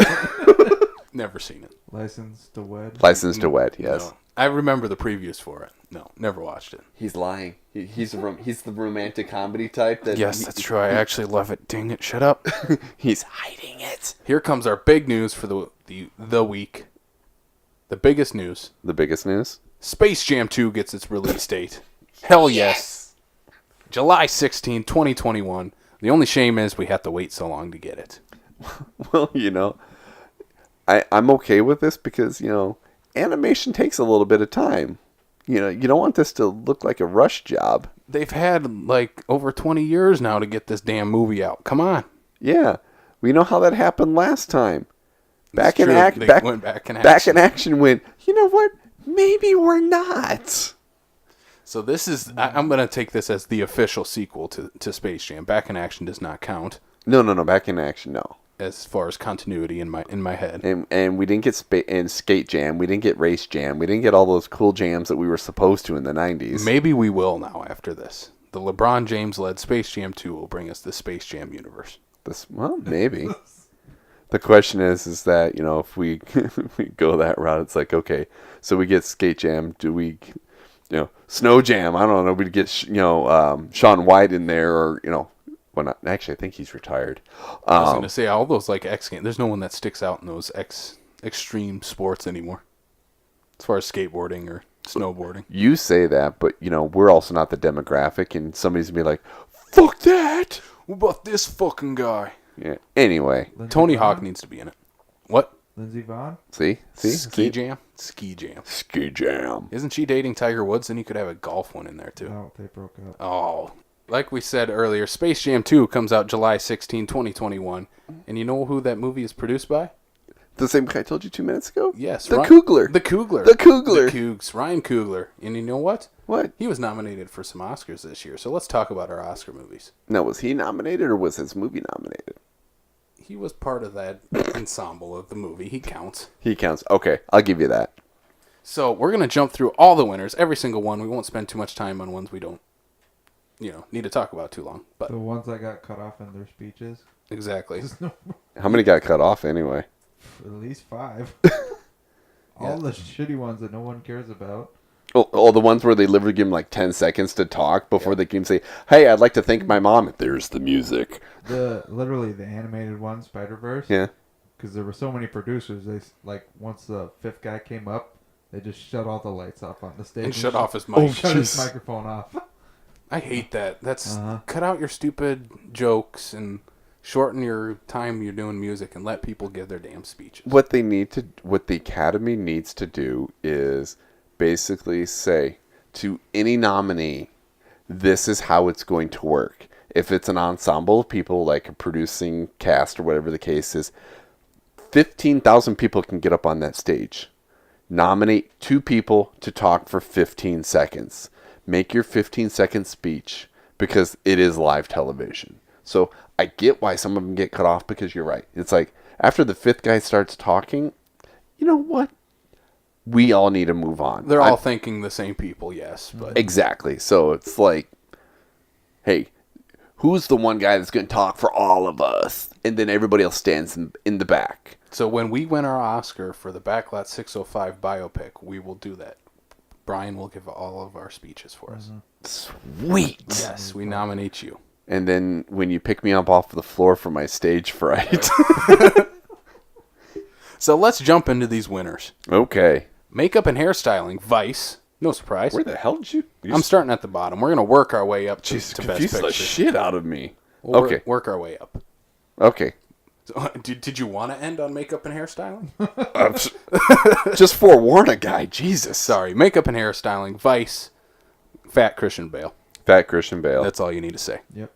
Speaker 2: Never seen it.
Speaker 1: License to Wed.
Speaker 3: License to Wed, yes.
Speaker 2: No. I remember the previews for it. No, never watched it.
Speaker 3: He's lying. He's the romantic comedy type.
Speaker 2: Yes, that's true. I actually love it. Dang it, shut up.
Speaker 3: He's hiding it.
Speaker 2: Here comes our big news for the week. The biggest news.
Speaker 3: The biggest news?
Speaker 2: Space Jam 2 gets its release date. Hell yes. July 16, 2021. The only shame is we have to wait so long to get it.
Speaker 3: Well, I'm okay with this because, animation takes a little bit of time. You don't want this to look like a rush job.
Speaker 2: They've had like over 20 years now to get this damn movie out. Come on.
Speaker 3: Yeah. We know how that happened last time. Back in action went, you know what? Maybe we're not.
Speaker 2: So this is, I'm going to take this as the official sequel to Space Jam. Back in Action does not count.
Speaker 3: No, Back in Action, no.
Speaker 2: As far as continuity in my head.
Speaker 3: And we didn't get Skate Jam. We didn't get Race Jam. We didn't get all those cool jams that we were supposed to in the 90s.
Speaker 2: Maybe we will now after this. The LeBron James-led Space Jam 2 will bring us the Space Jam universe.
Speaker 3: Well, maybe. The question is that, if we go that route, it's like, okay, so we get Skate Jam. Do we, Snow Jam? I don't know. We'd get, Shaun White in there or, well, not, actually, I think he's retired.
Speaker 2: I was going to say, all those like X games, there's no one that sticks out in those extreme sports anymore. As far as skateboarding or snowboarding.
Speaker 3: You say that, but, we're also not the demographic, and somebody's going to be like, fuck that!
Speaker 2: What about this fucking guy?
Speaker 3: Yeah. Anyway.
Speaker 1: Lindsey
Speaker 2: Tony
Speaker 1: Vonn?
Speaker 2: Hawk needs to be in it. What?
Speaker 1: Lindsey Vonn?
Speaker 3: See?
Speaker 2: Ski Jam? Ski Jam.
Speaker 3: Ski Jam.
Speaker 2: Isn't she dating Tiger Woods? Then you could have a golf one in there, too.
Speaker 1: No, they broke up.
Speaker 2: Oh. Like we said earlier, Space Jam 2 comes out July 16, 2021. And you know who that movie is produced by?
Speaker 3: The same guy I told you 2 minutes ago?
Speaker 2: Yes.
Speaker 3: The Coogler.
Speaker 2: The Coogler.
Speaker 3: The Coogler.
Speaker 2: The Cougs. Ryan Coogler. And you know what?
Speaker 3: What?
Speaker 2: He was nominated for some Oscars this year. So let's talk about our Oscar movies.
Speaker 3: Now, was he nominated or was his movie nominated?
Speaker 2: He was part of that ensemble of the movie. He counts.
Speaker 3: He counts. Okay, I'll give you that.
Speaker 2: So we're going to jump through all the winners, every single one. We won't spend too much time on ones we don't, need to talk about too long. But
Speaker 1: The ones that got cut off in their speeches.
Speaker 2: exactly.
Speaker 3: How many got cut off anyway?
Speaker 1: At least 5. All the shitty ones that no one cares about.
Speaker 3: All the ones where they literally give him like 10 seconds to talk before they can say, hey, I'd like to thank my mom. There's the music.
Speaker 1: Literally the animated one, Spider-Verse.
Speaker 3: Yeah.
Speaker 1: Because there were so many producers, once the 5th guy came up, they just shut all the lights off on the stage.
Speaker 2: And shut off his mic.
Speaker 1: Shut his microphone off.
Speaker 2: I hate that. That's cut out your stupid jokes and shorten your time you're doing music and let people give their damn speeches.
Speaker 3: What the Academy needs to do is basically say to any nominee, this is how it's going to work. If it's an ensemble of people, like a producing cast or whatever the case is, 15,000 people can get up on that stage. Nominate 2 people to talk for 15 seconds. Make your 15-second speech because it is live television. So I get why some of them get cut off because you're right. It's like after the 5th guy starts talking, you know what? We all need to move on.
Speaker 2: They're all thinking the same people, yes. But
Speaker 3: Exactly. So it's like, hey, who's the one guy that's going to talk for all of us? And then everybody else stands in the back.
Speaker 2: So when we win our Oscar for the Backlot 605 biopic, we will do that. Brian will give all of our speeches for us.
Speaker 3: Sweet.
Speaker 2: Yes, we nominate you.
Speaker 3: And then when you pick me up off the floor for my stage fright.
Speaker 2: So let's jump into these winners.
Speaker 3: Okay.
Speaker 2: Makeup and hairstyling, Vice. No surprise.
Speaker 3: Where the hell did you?
Speaker 2: I'm starting at the bottom. We're going to work our way up to Best
Speaker 3: confused
Speaker 2: Picture.
Speaker 3: the shit out of me.
Speaker 2: We'll
Speaker 3: Okay.
Speaker 2: Work our way up.
Speaker 3: Okay.
Speaker 2: So, did you want to end on makeup and hairstyling?
Speaker 3: Just forewarn a guy. Jesus.
Speaker 2: Sorry. Makeup and hairstyling, Vice, Fat Christian Bale.
Speaker 3: Fat Christian Bale.
Speaker 2: That's all you need to say.
Speaker 1: Yep.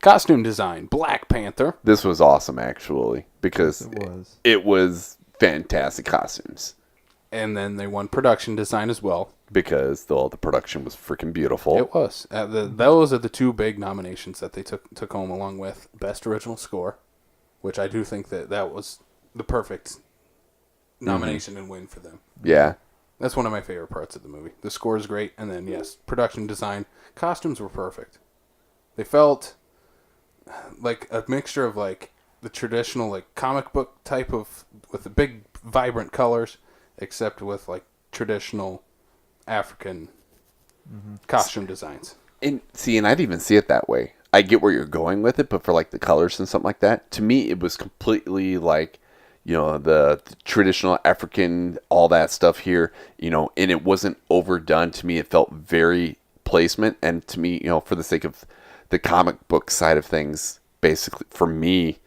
Speaker 2: Costume design, Black Panther.
Speaker 3: This was awesome, actually, because
Speaker 1: It was.
Speaker 3: it was fantastic costumes.
Speaker 2: And then they won production design as well.
Speaker 3: Because the production was freaking beautiful.
Speaker 2: It was. Those are the 2 big nominations that they took home, along with Best Original Score, which I do think that was the perfect nomination and win for them.
Speaker 3: Yeah.
Speaker 2: That's one of my favorite parts of the movie. The score is great, and then yes, production design, costumes were perfect. They felt like a mixture of like the traditional like comic book type of with the big vibrant colors, except with like traditional African costume designs.
Speaker 3: And I didn't even see it that way. I get where you're going with it, but for like the colors and something like that, to me it was completely like, the traditional African, all that stuff here, and it wasn't overdone. To me, it felt very placement, and to me, for the sake of the comic book side of things, basically for me,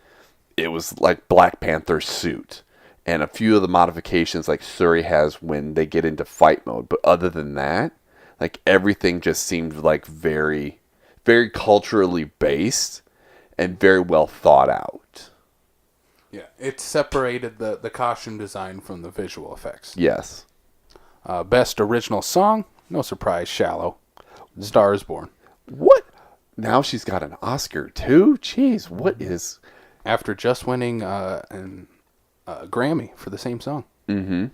Speaker 3: it was like Black Panther's suit and a few of the modifications like Suri has when they get into fight mode. But other than that, like everything just seemed like very, very culturally based and very well thought out.
Speaker 2: Yeah, it separated the costume design from the visual effects.
Speaker 3: Yes.
Speaker 2: Best original song, no surprise, Shallow. Star is Born.
Speaker 3: What? Now she's got an Oscar too? Jeez, what is...
Speaker 2: After just winning a Grammy for the same song.
Speaker 3: Mm-hmm.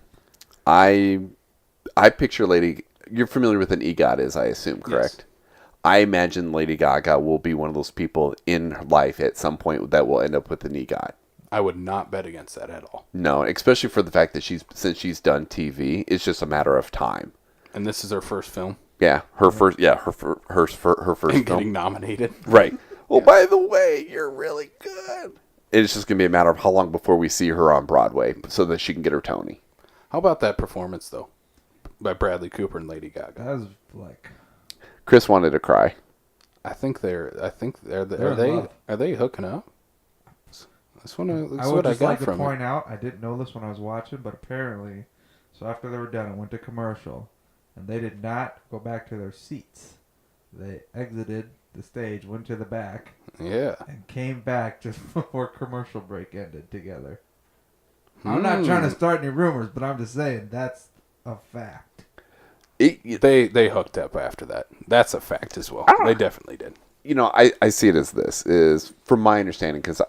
Speaker 3: I picture Lady... You're familiar with an EGOT is, I assume, correct? Yes. I imagine Lady Gaga will be one of those people in life at some point that will end up with an EGOT.
Speaker 2: I would not bet against that at all.
Speaker 3: No, especially for the fact that since she's done TV, it's just a matter of time.
Speaker 2: And this is her first film.
Speaker 3: Yeah, her first
Speaker 2: and
Speaker 3: film.
Speaker 2: Getting nominated.
Speaker 3: Right. Oh, yeah. By the way, you're really good. It's just going to be a matter of how long before we see her on Broadway so that she can get her Tony.
Speaker 2: How about that performance, though, by Bradley Cooper and Lady Gaga?
Speaker 1: That was like...
Speaker 3: Chris wanted to cry.
Speaker 2: Are they hooking up? That's what I got from it.
Speaker 1: Point out, I didn't know this when I was watching, but apparently, so after they were done, it went to commercial, and they did not go back to their seats. They exited the stage, went to the back, and came back just before commercial break ended together. I'm not trying to start any rumors, but I'm just saying that's a fact.
Speaker 2: They hooked up after that. That's a fact as well. They definitely did.
Speaker 3: I see it as this is from my understanding, because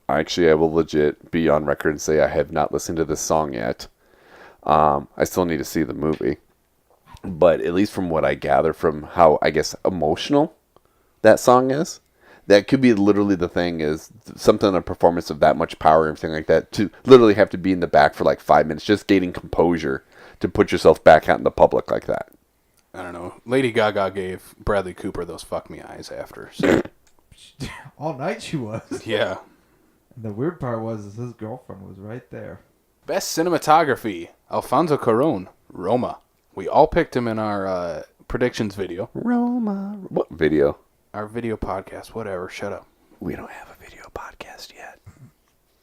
Speaker 3: I will legit be on record and say I have not listened to this song yet. I still need to see the movie. But at least from what I gather from how, I guess, emotional that song is, that could be literally the thing is something, a performance of that much power and everything like that, to literally have to be in the back for like 5 minutes, just gaining composure to put yourself back out in the public like that.
Speaker 2: I don't know. Lady Gaga gave Bradley Cooper those fuck me eyes after. So.
Speaker 1: All night she was.
Speaker 2: Yeah.
Speaker 1: And the weird part was his girlfriend was right there.
Speaker 2: Best cinematography, Alfonso Cuarón, Roma. We all picked him in our predictions video.
Speaker 3: Roma. What video?
Speaker 2: Our video podcast, whatever. Shut up.
Speaker 3: We don't have a video podcast yet.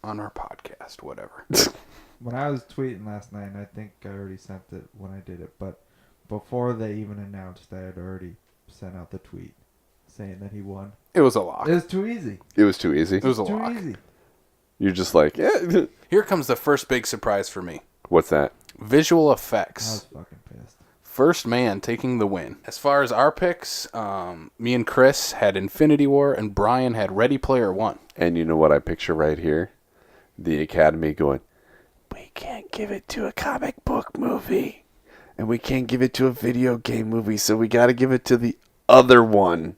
Speaker 2: On our podcast, whatever.
Speaker 1: When I was tweeting last night, and I think I already sent it when I did it, but before they even announced, I had already sent out the tweet saying that he won.
Speaker 2: It was a lock.
Speaker 1: It was too easy.
Speaker 3: It was too easy?
Speaker 2: It was a lock.
Speaker 1: Easy.
Speaker 3: You're just like, yeah.
Speaker 2: Here comes the first big surprise for me.
Speaker 3: What's that?
Speaker 2: Visual effects.
Speaker 1: I was fucking pissed.
Speaker 2: First Man taking the win. As far as our picks, me and Chris had Infinity War and Brian had Ready Player One.
Speaker 3: And you know what I picture right here? The Academy going, we can't give it to a comic book movie. And we can't give it to a video game movie, so we got to give it to the other one.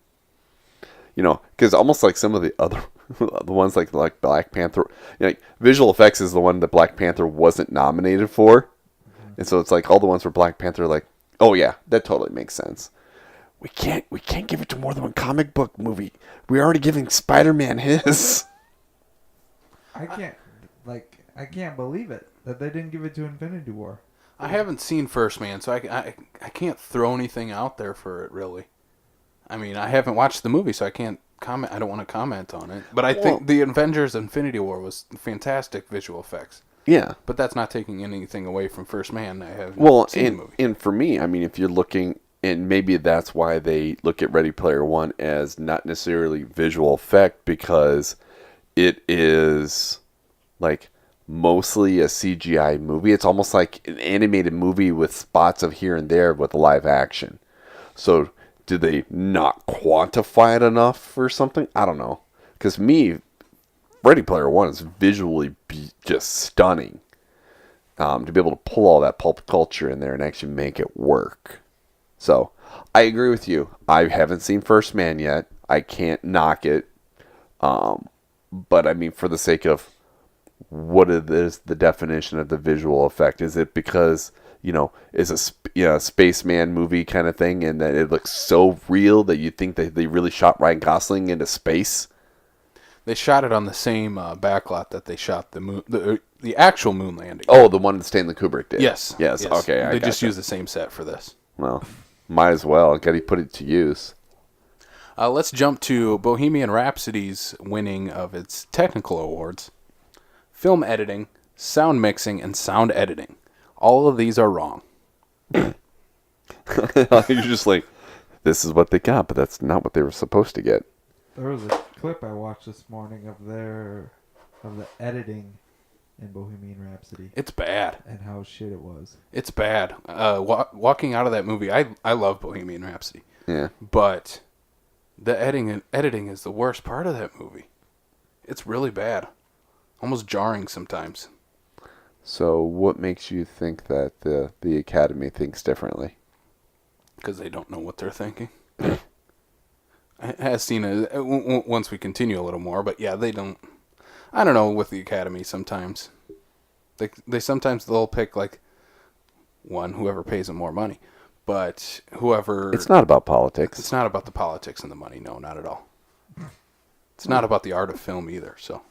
Speaker 3: Because almost like some of the other the ones like Black Panther, like visual effects is the one that Black Panther wasn't nominated for. Mm-hmm. And so it's like all the ones for Black Panther are like, oh yeah, that totally makes sense. We can't give it to more than one comic book movie. We're already giving Spider-Man his.
Speaker 1: I can't believe it that they didn't give it to Infinity War.
Speaker 2: I haven't seen First Man, so I can't throw anything out there for it, really. I mean, I haven't watched the movie, so I can't comment. I don't want to comment on it. But I think the Avengers Infinity War was fantastic visual effects.
Speaker 3: Yeah.
Speaker 2: But that's not taking anything away from First Man. I haven't seen the movie.
Speaker 3: And for me, I mean, if you're looking, and maybe that's why they look at Ready Player One as not necessarily visual effect, because it is like mostly a CGI movie. It's almost like an animated movie with spots of here and there with live action. So did they not quantify it enough or something? I don't know. Because me, Ready Player One is visually just stunning. to be able to pull all that pulp culture in there and actually make it work. So I agree with you. I haven't seen First Man yet. I can't knock it. But I mean, for the sake of what is the definition of the visual effect? Is it because, is a spaceman movie kind of thing and that it looks so real that you think that they really shot Ryan Gosling into space?
Speaker 2: They shot it on the same backlot that they shot the actual moon landing.
Speaker 3: Oh, the one that Stanley Kubrick did.
Speaker 2: Yes.
Speaker 3: Yes. Okay.
Speaker 2: They just used the same set for this.
Speaker 3: Well, might as well. Got to put it to use.
Speaker 2: Let's jump to Bohemian Rhapsody's winning of its technical awards. Film editing, sound mixing, and sound editing. All of these are wrong.
Speaker 3: You're just like, this is what they got, but that's not what they were supposed to get.
Speaker 1: There was a clip I watched this morning of the editing in Bohemian Rhapsody.
Speaker 2: It's bad.
Speaker 1: And how shit it was.
Speaker 2: It's bad. Walking out of that movie, I love Bohemian Rhapsody.
Speaker 3: Yeah.
Speaker 2: But the editing is the worst part of that movie. It's really bad. Almost jarring sometimes.
Speaker 3: So what makes you think that the Academy thinks differently?
Speaker 2: Because they don't know what they're thinking. As seen once we continue a little more, but yeah, they don't. I don't know with the Academy sometimes. They sometimes they'll pick like whoever pays them more money, but whoever.
Speaker 3: It's not about politics.
Speaker 2: It's not about the politics and the money. No, not at all. It's not about the art of film either. So.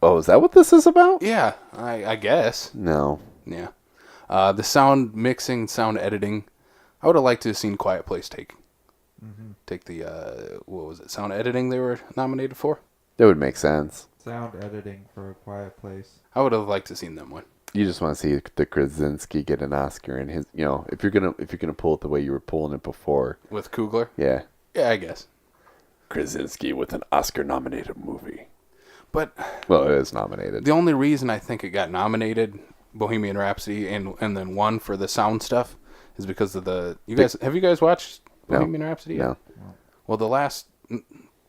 Speaker 3: Oh, is that what this is about?
Speaker 2: Yeah, I guess.
Speaker 3: No.
Speaker 2: Yeah. The sound mixing, sound editing. I would have liked to have seen Quiet Place take the, what was it, sound editing they were nominated for?
Speaker 3: That would make sense.
Speaker 1: Sound editing for A Quiet Place.
Speaker 2: I would have liked to have seen them win.
Speaker 3: You just want to see the Krasinski get an Oscar, and his, if you're gonna pull it the way you were pulling it before.
Speaker 2: With Coogler?
Speaker 3: Yeah.
Speaker 2: Yeah, I guess.
Speaker 3: Krasinski with an Oscar-nominated movie.
Speaker 2: But
Speaker 3: well, it is nominated.
Speaker 2: The only reason I think it got nominated, Bohemian Rhapsody, and then won for the sound stuff, is because of have you guys watched Bohemian Rhapsody yet?
Speaker 3: No.
Speaker 2: Well, the last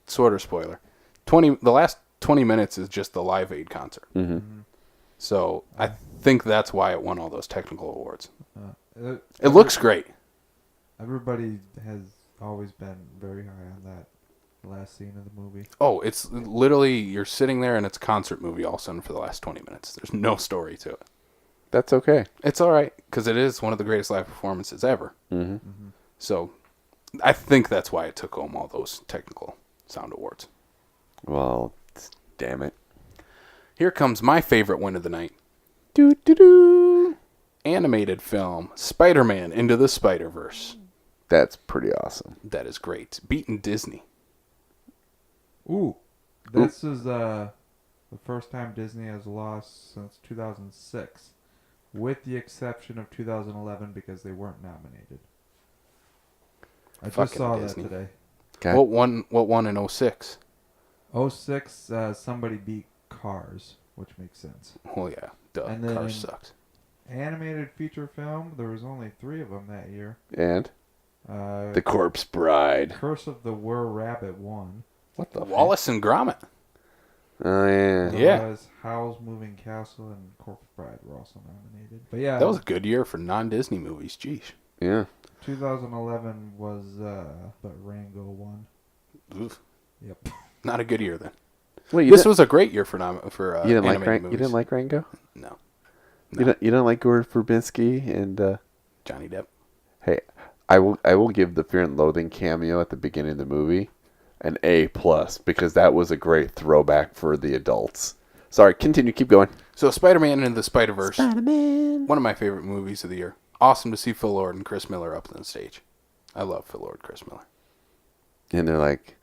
Speaker 2: sort of spoiler, the last 20 minutes is just the Live Aid concert.
Speaker 3: Mm-hmm.
Speaker 2: So I think that's why it won all those technical awards.
Speaker 1: It
Speaker 2: looks great.
Speaker 1: Everybody has always been very high on that last scene of the movie.
Speaker 2: Oh, it's literally you're sitting there and it's a concert movie all of a sudden for the last 20 minutes. There's no story to it.
Speaker 3: That's okay.
Speaker 2: It's all right because it is one of the greatest live performances ever.
Speaker 3: Mm-hmm.
Speaker 1: Mm-hmm.
Speaker 2: So I think that's why it took home all those technical sound awards.
Speaker 3: Well, damn it.
Speaker 2: Here comes my favorite win of the night.
Speaker 3: Doo-doo-doo.
Speaker 2: Animated film, Spider-Man Into the Spider-Verse.
Speaker 3: That's pretty awesome.
Speaker 2: That is great. Beating Disney.
Speaker 1: Ooh. This is the first time Disney has lost since 2006. With the exception of 2011 because they weren't nominated. I just saw
Speaker 2: Disney.
Speaker 1: that today.
Speaker 3: Okay.
Speaker 2: What won in 06?
Speaker 1: 06, somebody beat Cars, which makes sense.
Speaker 2: Oh yeah, duh.
Speaker 1: And then
Speaker 2: Cars sucks.
Speaker 1: Animated feature film, there was only 3 of them that year.
Speaker 3: And? The Corpse Bride.
Speaker 1: Curse of the Were-Rabbit won.
Speaker 3: What the
Speaker 2: Wallace and Gromit.
Speaker 3: Oh, yeah.
Speaker 2: Yeah.
Speaker 1: Otherwise, Howl's Moving Castle and Corpse Bride were also nominated. But yeah,
Speaker 2: That was a good year for non-Disney movies. Jeez.
Speaker 3: Yeah.
Speaker 1: 2011 was, but Rango won.
Speaker 2: Oof.
Speaker 1: Yep.
Speaker 2: Not a good year then.
Speaker 3: Wait,
Speaker 2: This was a great year for
Speaker 3: you didn't like
Speaker 2: animated movies.
Speaker 3: You didn't like Rango?
Speaker 2: No.
Speaker 3: You didn't like Gordon Verbinski and
Speaker 2: Johnny Depp.
Speaker 3: Hey, I will give the Fear and Loathing cameo at the beginning of the movie an A+ because that was a great throwback for the adults. Sorry, continue, keep going.
Speaker 2: So Spider-Man Into the Spider-Verse.
Speaker 3: Spider-Man.
Speaker 2: One of my favorite movies of the year. Awesome to see Phil Lord and Chris Miller up on the stage. I love Phil Lord, Chris Miller.
Speaker 3: And they're like,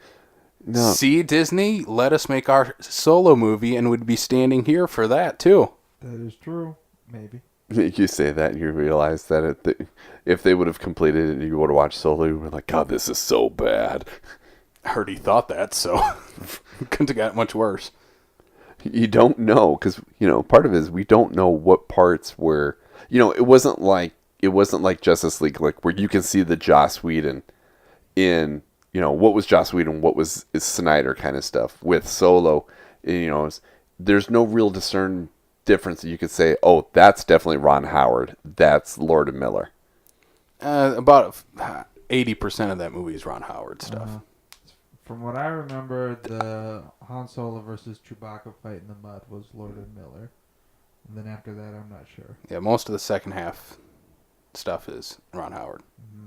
Speaker 3: no.
Speaker 2: See, Disney, let us make our solo movie and would be standing here for that too.
Speaker 1: That is true. Maybe.
Speaker 3: You say that and you realize that if they would have completed it and you would have watched Solo, you were like, God, this is so bad.
Speaker 2: I heard he thought that, so couldn't have got much worse.
Speaker 3: You don't know because part of it is we don't know what parts were. It wasn't like Justice League, like where you can see the Joss Whedon in what was Joss Whedon, what was Snyder kind of stuff. With Solo, there's no real difference that you could say, oh, that's definitely Ron Howard. That's Lord and Miller.
Speaker 2: About 80% of that movie is Ron Howard stuff.
Speaker 1: From what I remember, the Han Solo versus Chewbacca fight in the mud was Lord and Miller. And then after that, I'm not sure.
Speaker 2: Yeah, most of the second half stuff is Ron Howard.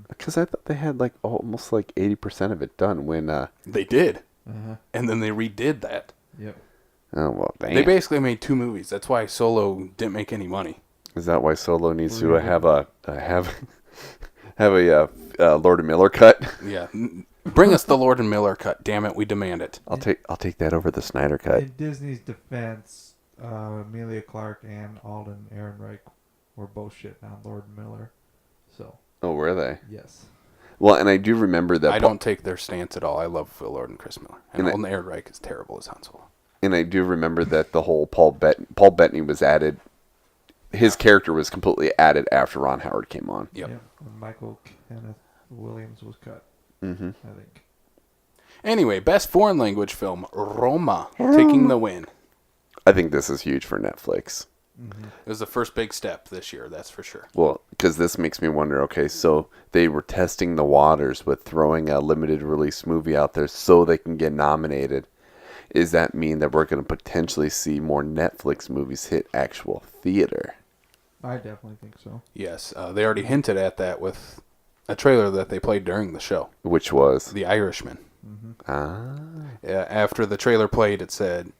Speaker 3: Because I thought they had like almost like 80% of it done when.
Speaker 2: They did.
Speaker 1: Uh-huh.
Speaker 2: And then they redid that.
Speaker 1: Yep.
Speaker 3: Oh, well, damn.
Speaker 2: They basically made 2 movies. That's why Solo didn't make any money.
Speaker 3: Is that why Solo needs to have a Lord and Miller cut?
Speaker 2: Yeah. Bring us the Lord and Miller cut. Damn it, we demand it.
Speaker 3: I'll take that over the Snyder cut.
Speaker 1: In Disney's defense, Amelia Clark and Alden Ehrenreich were both shitting on Lord and Miller. So.
Speaker 3: Oh, were they?
Speaker 1: Yes.
Speaker 3: Well, and I do remember that.
Speaker 2: I don't take their stance at all. I love Phil Lord and Chris Miller. And Alden Ehrenreich is terrible as Han Solo.
Speaker 3: And I do remember that the whole Paul Bettany was added. His character was completely added after Ron Howard came on.
Speaker 2: Yep.
Speaker 1: Yeah. And Michael Kenneth Williams was cut.
Speaker 3: Mm-hmm.
Speaker 1: I think.
Speaker 2: Anyway, best foreign language film, Roma, taking the win.
Speaker 3: I think this is huge for Netflix.
Speaker 1: Mm-hmm.
Speaker 2: It was the first big step this year, that's for sure.
Speaker 3: Well, because this makes me wonder, okay, so they were testing the waters with throwing a limited release movie out there so they can get nominated. Does that mean that we're going to potentially see more Netflix movies hit actual theater?
Speaker 1: I definitely think so.
Speaker 2: Yes, they already hinted at that with a trailer that they played during the show.
Speaker 3: Which was?
Speaker 2: The Irishman.
Speaker 3: Mm-hmm.
Speaker 2: Yeah, after the trailer played, it said,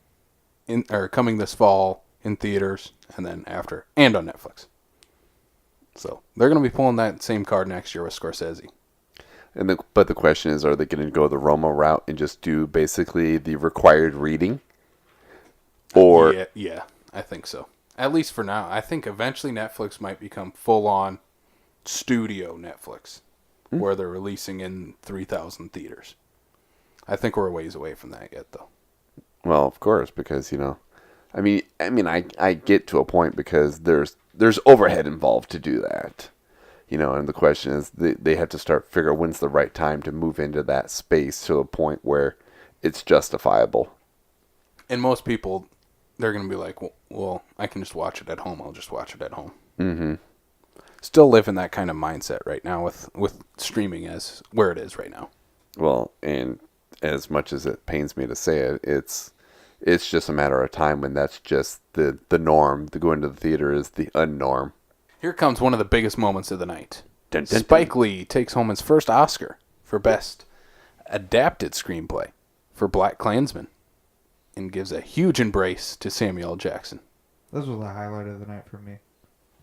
Speaker 2: coming this fall in theaters, and then after, and on Netflix. So they're going to be pulling that same card next year with Scorsese.
Speaker 3: But the question is, are they going to go the Roma route and just do basically the required reading? Or
Speaker 2: Yeah, I think so. At least for now. I think eventually Netflix might become full-on studio Netflix, where they're releasing in 3,000 theaters. I think we're a ways away from that yet, though.
Speaker 3: Well, of course, because I get to a point because there's overhead involved to do that, and the question is they have to start figure out when's the right time to move into that space to a point where it's justifiable.
Speaker 2: And most people, they're going to be like, well, I can just watch it at home. I'll just watch it at home.
Speaker 3: Mm-hmm.
Speaker 2: Still live in that kind of mindset right now with streaming as where it is right now.
Speaker 3: Well, and as much as it pains me to say it, it's just a matter of time when that's just the norm. To go into the theater is the unnorm.
Speaker 2: Here comes one of the biggest moments of the night.
Speaker 3: Dun, dun,
Speaker 2: Spike
Speaker 3: dun.
Speaker 2: Lee takes home his first Oscar for Best Adapted Screenplay for Black Klansman and gives a huge embrace to Samuel L. Jackson.
Speaker 1: This was the highlight of the night for me.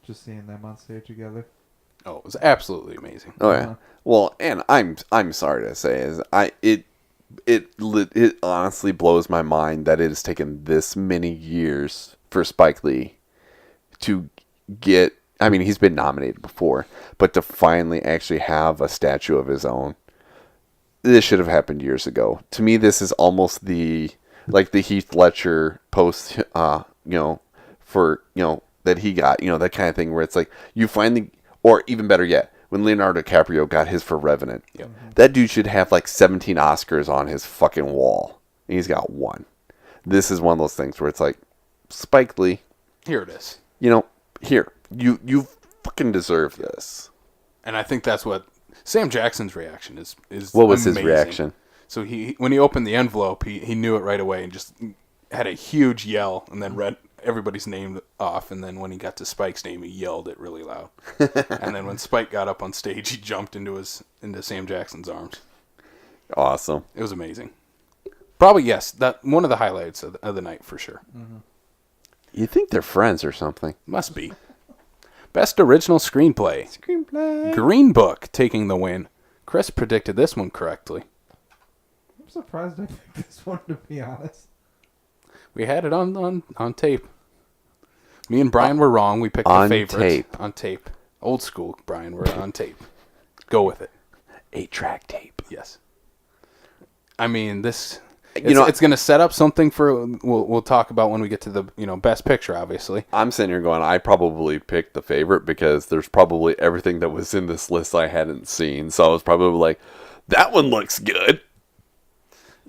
Speaker 1: Just seeing them on stage together.
Speaker 2: Oh, it was absolutely amazing.
Speaker 3: Oh yeah. Well, and I'm sorry to say it honestly blows my mind that it has taken this many years for Spike Lee to get. I mean, he's been nominated before, but to finally actually have a statue of his own, this should have happened years ago. To me, this is almost the Heath Ledger post, that he got, that kind of thing where it's like you finally, or even better yet, when Leonardo DiCaprio got his for Revenant.
Speaker 2: Yep.
Speaker 3: That dude should have like 17 Oscars on his fucking wall. And he's got one. This is one of those things where it's like, Spike Lee,
Speaker 2: Here it is.
Speaker 3: Here, you fucking deserve this.
Speaker 2: And I think that's what Sam Jackson's reaction is.
Speaker 3: What was his
Speaker 2: amazing.
Speaker 3: reaction?
Speaker 2: So when he opened the envelope, he knew it right away and just had a huge yell and then read everybody's name off. And then when he got to Spike's name, he yelled it really loud. And then when Spike got up on stage, he jumped into Sam Jackson's arms.
Speaker 3: Awesome.
Speaker 2: It was amazing. Probably, yes, that one of the highlights of the night for sure.
Speaker 1: Mm-hmm.
Speaker 3: You think they're friends or something?
Speaker 2: Must be. Best original screenplay. Green Book taking the win. Chris predicted this one correctly.
Speaker 1: I'm surprised I picked this one, to be honest.
Speaker 2: We had it on tape. Me and Brian were wrong. We picked the favorite.
Speaker 3: Tape.
Speaker 2: On tape. Old school, Brian. We're on tape. Go with it.
Speaker 3: 8-track tape.
Speaker 2: Yes. I mean, this... It's going to set up something for... We'll talk about when we get to the best picture, obviously.
Speaker 3: I'm sitting here going, I probably picked the favorite because there's probably everything that was in this list I hadn't seen. So I was probably like, that one looks good.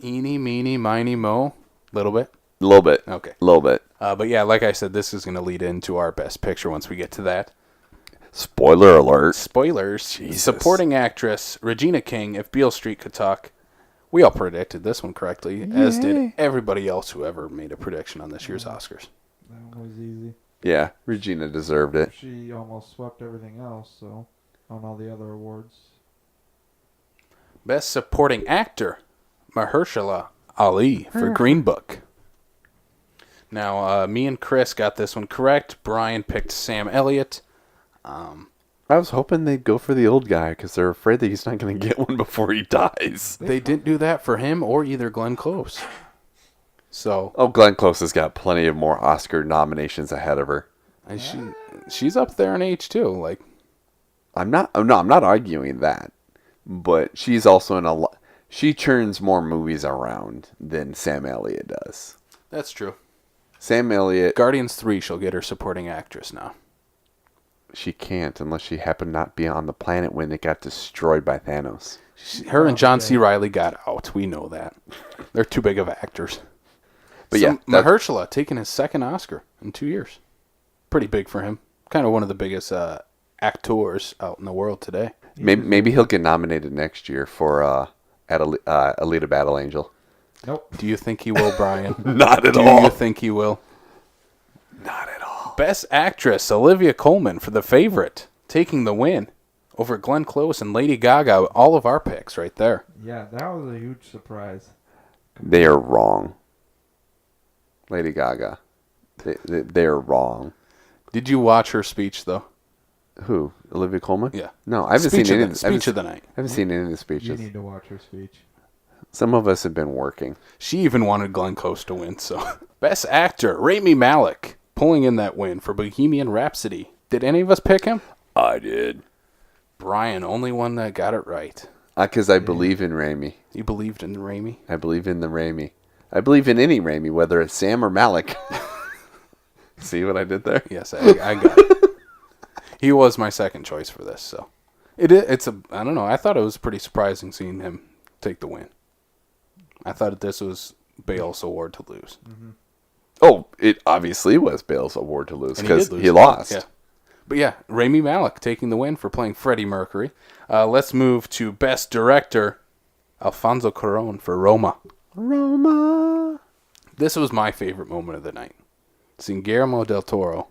Speaker 2: Eeny, meeny, miny, mo. Little bit?
Speaker 3: A little bit.
Speaker 2: Okay.
Speaker 3: A little bit.
Speaker 2: But yeah, like I said, this is going to lead into our best picture once we get to that.
Speaker 3: Spoiler alert.
Speaker 2: Spoilers.
Speaker 3: Jesus.
Speaker 2: Supporting actress Regina King, If Beale Street Could Talk. We all predicted this one correctly, as did everybody else who ever made a prediction on this year's Oscars.
Speaker 1: That was easy.
Speaker 3: Yeah, Regina deserved it.
Speaker 1: She almost swept everything else, so on all the other awards.
Speaker 2: Best Supporting Actor, Mahershala Ali for Green Book. Now, me and Chris got this one correct. Brian picked Sam Elliott.
Speaker 3: I was hoping they'd go for the old guy because they're afraid that he's not going to get one before he dies.
Speaker 2: They didn't do that for him or either Glenn Close. So,
Speaker 3: Oh, Glenn Close has got plenty of more Oscar nominations ahead of her.
Speaker 2: and she's up there in age too. Like,
Speaker 3: I'm not arguing that, but she's also in a lot. She churns more movies around than Sam Elliott does.
Speaker 2: that's true.
Speaker 3: Sam Elliott,
Speaker 2: Guardians 3, she'll get her supporting actress now.
Speaker 3: she can't unless she happened not be on the planet when it got destroyed by Thanos.
Speaker 2: Her and John C. Reilly got out. We know that. They're too big of actors.
Speaker 3: But
Speaker 2: So,
Speaker 3: yeah,
Speaker 2: Mahershala taking his second Oscar in 2 years. Pretty big for him. Kind of one of the biggest actors out in the world today.
Speaker 3: maybe he'll get nominated next year for Alita Battle Angel.
Speaker 1: Nope.
Speaker 2: Do you think he will, Brian?
Speaker 3: Not at
Speaker 2: Do
Speaker 3: all.
Speaker 2: you think he will?
Speaker 3: Not at all.
Speaker 2: Best Actress, Olivia Colman for The Favorite, taking the win over Glenn Close and Lady Gaga. All of our picks right there.
Speaker 1: Yeah, that was a huge surprise.
Speaker 3: They are wrong. Lady Gaga. They're wrong.
Speaker 2: Did you watch her speech, though?
Speaker 3: Who? Olivia Colman?
Speaker 2: Yeah.
Speaker 3: No, I haven't
Speaker 2: Speech
Speaker 3: seen
Speaker 2: of
Speaker 3: any.
Speaker 2: the- speech of the night.
Speaker 3: I haven't seen any of the
Speaker 1: You
Speaker 3: speeches.
Speaker 1: need to watch her speech.
Speaker 3: Some of us have been working.
Speaker 2: She even wanted Glenn Close to win, so. Best Actor, Rami Malek, pulling in that win for Bohemian Rhapsody. Did any of us pick him?
Speaker 3: I did.
Speaker 2: Brian, only one that got it right.
Speaker 3: Because I believe in Raimi.
Speaker 2: You believed in Rami?
Speaker 3: I believe in the Raimi. I believe in any Raimi, whether it's Sam or Malik. See what I did there?
Speaker 2: Yes, I got it. He was my second choice for this, so. I don't know, I thought it was pretty surprising seeing him take the win. I thought this was Bale's award to lose.
Speaker 3: Oh, it obviously was Bale's award to lose
Speaker 2: And
Speaker 3: because
Speaker 2: did lose.
Speaker 3: he lost.
Speaker 2: Yeah. But yeah, Rami Malek taking the win for playing Freddie Mercury. Let's move to Best Director, Alfonso Cuarón for Roma.
Speaker 3: Roma.
Speaker 2: This was my favorite moment of the night. Seeing Guillermo del Toro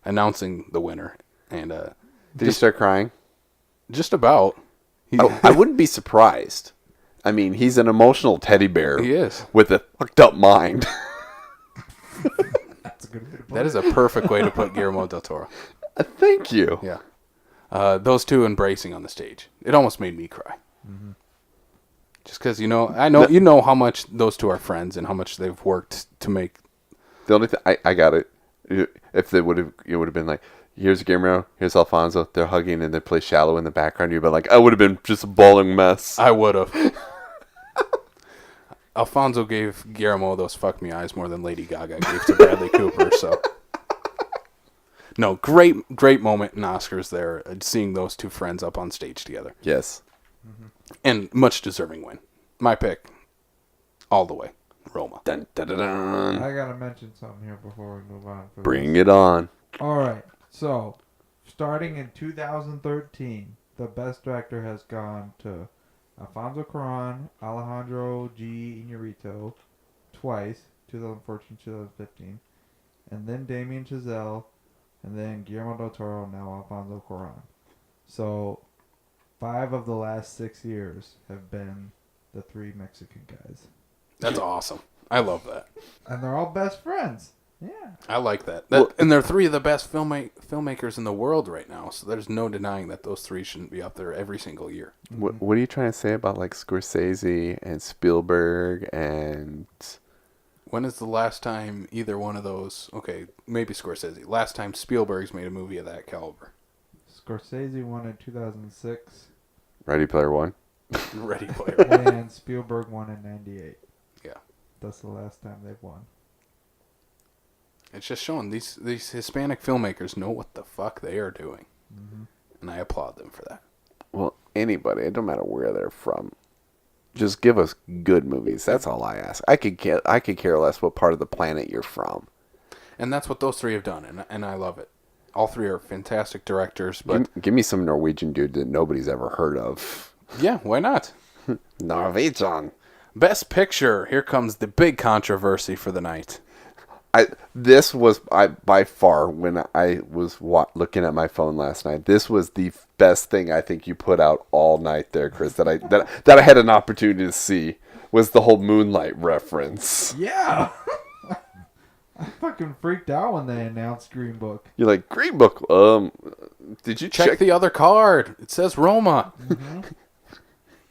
Speaker 2: announcing the winner. And
Speaker 3: Did you start crying?
Speaker 2: just about.
Speaker 3: I wouldn't be surprised. I mean, he's an emotional teddy bear.
Speaker 2: He is.
Speaker 3: With a fucked up mind.
Speaker 1: That's a good way to put
Speaker 2: That is a perfect way to put Guillermo del Toro.
Speaker 3: Thank you.
Speaker 2: Yeah. Those two embracing on the stage. It almost made me cry. Just because, you know how much those two are friends and how much they've worked to make.
Speaker 3: The only thing I got it. If they would have, it would have been like, here's Guillermo, here's Alfonso. They're hugging and they play Shallow in the background. You'd be like, I would have been just a bawling mess.
Speaker 2: I would have. Alfonso gave Guillermo those fuck me eyes more than Lady Gaga gave to Bradley Cooper. So, no, great moment in Oscars there, seeing those two friends up on stage together,
Speaker 3: Yes.
Speaker 2: and much deserving win. My pick, all the way, Roma.
Speaker 3: Dun, dun, dun, dun.
Speaker 1: I gotta mention something here before we move on.
Speaker 3: Bring it on.
Speaker 1: All right. So, starting in 2013, the best director has gone to Alfonso Cuarón, Alejandro G. Iñárritu, twice, 2014, 2015, and then Damien Chazelle, and then Guillermo del Toro, now Alfonso Cuarón. So, 5 of the last 6 years have been the 3 Mexican guys.
Speaker 2: That's awesome. I love that.
Speaker 1: And they're all best friends. Yeah.
Speaker 2: I like that.
Speaker 3: Well-
Speaker 2: And they're 3 of the best filmmakers in the world right now. So there's no denying that those 3 shouldn't be up there every single year.
Speaker 3: What are you trying to say about like Scorsese and Spielberg and...
Speaker 2: When is the last time either one of those? Okay, maybe Scorsese. Last time Spielberg's made a movie of that caliber.
Speaker 1: Scorsese won in 2006,
Speaker 3: Ready Player One?
Speaker 2: Ready Player One.
Speaker 1: and Spielberg won in 98.
Speaker 2: Yeah.
Speaker 1: That's the last time they've won.
Speaker 2: It's just showing these Hispanic filmmakers know what the fuck they are doing. And I applaud them for that.
Speaker 3: Well, anybody. It don't matter where they're from. Just give us good movies. That's all I ask. I could care less what part of the planet you're from.
Speaker 2: And that's what those three have done, and I love it. All three are fantastic directors, but
Speaker 3: Give me some Norwegian dude that nobody's ever heard of.
Speaker 2: yeah, why not?
Speaker 3: Norwegian.
Speaker 2: Best Picture. Here comes the big controversy for the night.
Speaker 3: This was by far, when I was looking at my phone last night, this was the best thing I think you put out all night there, Chris, that I had an opportunity to see, was the whole Moonlight reference.
Speaker 1: Yeah. I fucking freaked out when they announced Green Book.
Speaker 3: You're like, Green Book, did you
Speaker 2: Check the other card. It says Roma.
Speaker 1: Mm-hmm.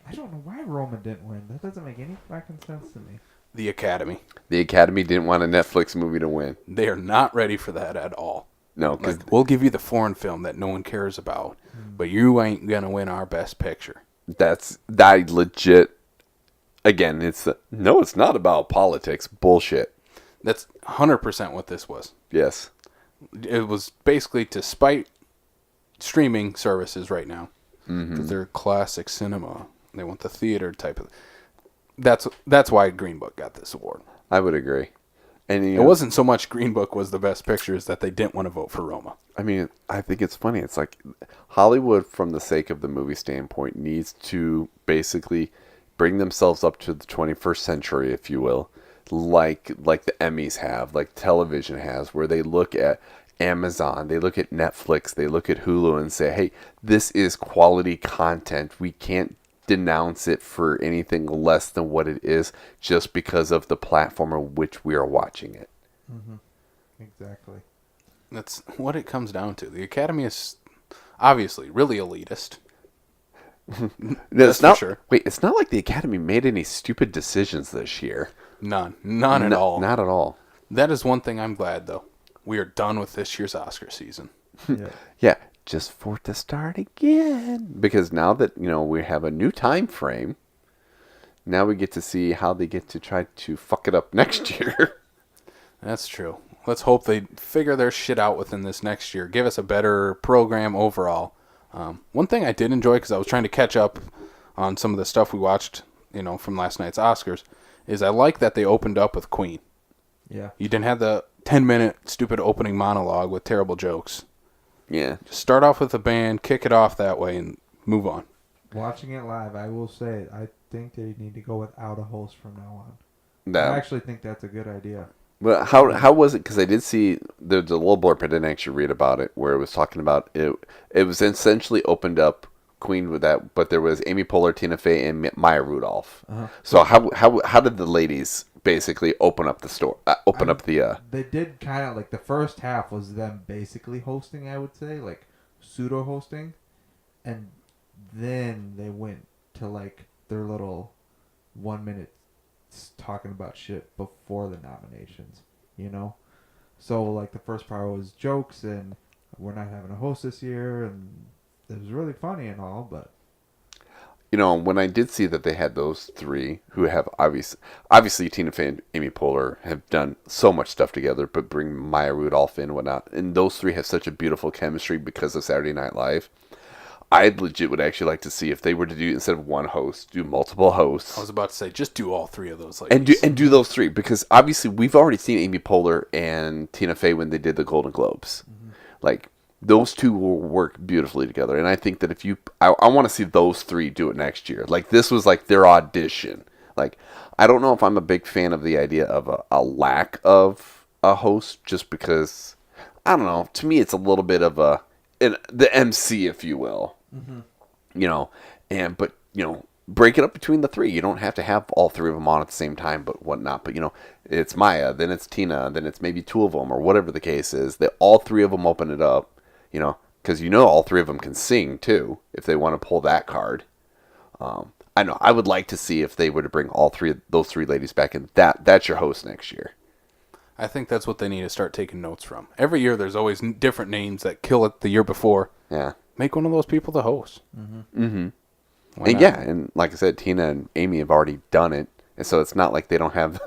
Speaker 1: I don't know why Roma didn't win. That doesn't make any fucking sense to me.
Speaker 2: The Academy.
Speaker 3: The Academy didn't want a Netflix movie to win.
Speaker 2: They are not ready for that at all.
Speaker 3: No, because
Speaker 2: we'll give you the foreign film that no one cares about, but you ain't gonna win our Best Picture.
Speaker 3: that legit. Again, it's not about politics. Bullshit.
Speaker 2: That's 100% what this was.
Speaker 3: Yes.
Speaker 2: It was basically to spite streaming services right now, because they're classic cinema. They want the theater type of. That's why Green Book got this award.
Speaker 3: I would agree. And
Speaker 2: It wasn't so much Green Book was the best picture as that they didn't want to vote for Roma.
Speaker 3: I mean, I think it's funny. It's like Hollywood, from the sake of the movie standpoint, needs to basically bring themselves up to the 21st century, if you will, like the Emmys have, like television has, where they look at Amazon, they look at Netflix, they look at Hulu and say, hey, this is quality content. We can't denounce it for anything less than what it is just because of the platform on which we are watching it.
Speaker 1: Mm-hmm. Exactly.
Speaker 2: That's what it comes down to. The Academy is obviously really elitist.
Speaker 3: It's not,
Speaker 2: sure.
Speaker 3: Wait, it's not like the Academy made any stupid decisions this year.
Speaker 2: None at all.
Speaker 3: Not at all.
Speaker 2: That is one thing I'm glad, though. We are done with this year's Oscar season.
Speaker 1: Yeah.
Speaker 3: Yeah, just for it to start again. Because now that, we have a new time frame, now we get to see how they get to try to fuck it up next year.
Speaker 2: That's true. Let's hope they figure their shit out within this next year. Give us a better program overall. One thing I did enjoy, because I was trying to catch up on some of the stuff we watched, from last night's Oscars, is I like that they opened up with Queen.
Speaker 1: Yeah.
Speaker 2: You didn't have the 10-minute stupid opening monologue with terrible jokes.
Speaker 3: Yeah.
Speaker 2: Just start off with the band, kick it off that way, and move on.
Speaker 1: Watching it live, I will say, I think they need to go without a host from now on.
Speaker 3: That,
Speaker 1: I actually think that's a good idea.
Speaker 3: Well, how was it? Because I did see there's a little blurb, I didn't actually read about it, where it was talking about it. It was essentially opened up Queen with that, but there was Amy Poehler, Tina Fey, and Maya Rudolph.
Speaker 1: Uh-huh.
Speaker 3: So how did the ladies basically open up the store?
Speaker 1: They did kind of like the first half was them basically hosting, I would say, like pseudo hosting, and then they went to like their little 1 minute talking about shit before the nominations, So like the first part was jokes and we're not having a host this year, and it was really funny and all, but
Speaker 3: when I did see that they had those three who have obviously Tina Fey and Amy Poehler have done so much stuff together, but bring Maya Rudolph in and whatnot, and those three have such a beautiful chemistry because of Saturday Night Live. I legit would actually like to see if they were to do, instead of one host, do multiple hosts.
Speaker 2: I was about to say, just do all three of those ladies.
Speaker 3: And do those three, because obviously we've already seen Amy Poehler and Tina Fey when they did the Golden Globes. Mm-hmm. Like, those two will work beautifully together. And I think that I want to see those three do it next year. Like, this was like their audition. Like, I don't know if I'm a big fan of the idea of a lack of a host, just because, I don't know, to me it's a little bit of the MC, if you will. Mm-hmm. But break it up between the three. You don't have to have all three of them on at the same time, but whatnot. But it's Maya, then it's Tina, then it's maybe two of them, or whatever the case is. That all three of them open it up, because all three of them can sing too if they want to pull that card. I know I would like to see if they were to bring those three ladies back in. That's your host next year.
Speaker 2: I think that's what they need to start taking notes from. Every year there's always different names that kill it the year before.
Speaker 3: Yeah.
Speaker 2: Make one of those people the host.
Speaker 3: Mm-hmm. Mm-hmm. And yeah, and like I said, Tina and Amy have already done it. And so it's not like they don't have,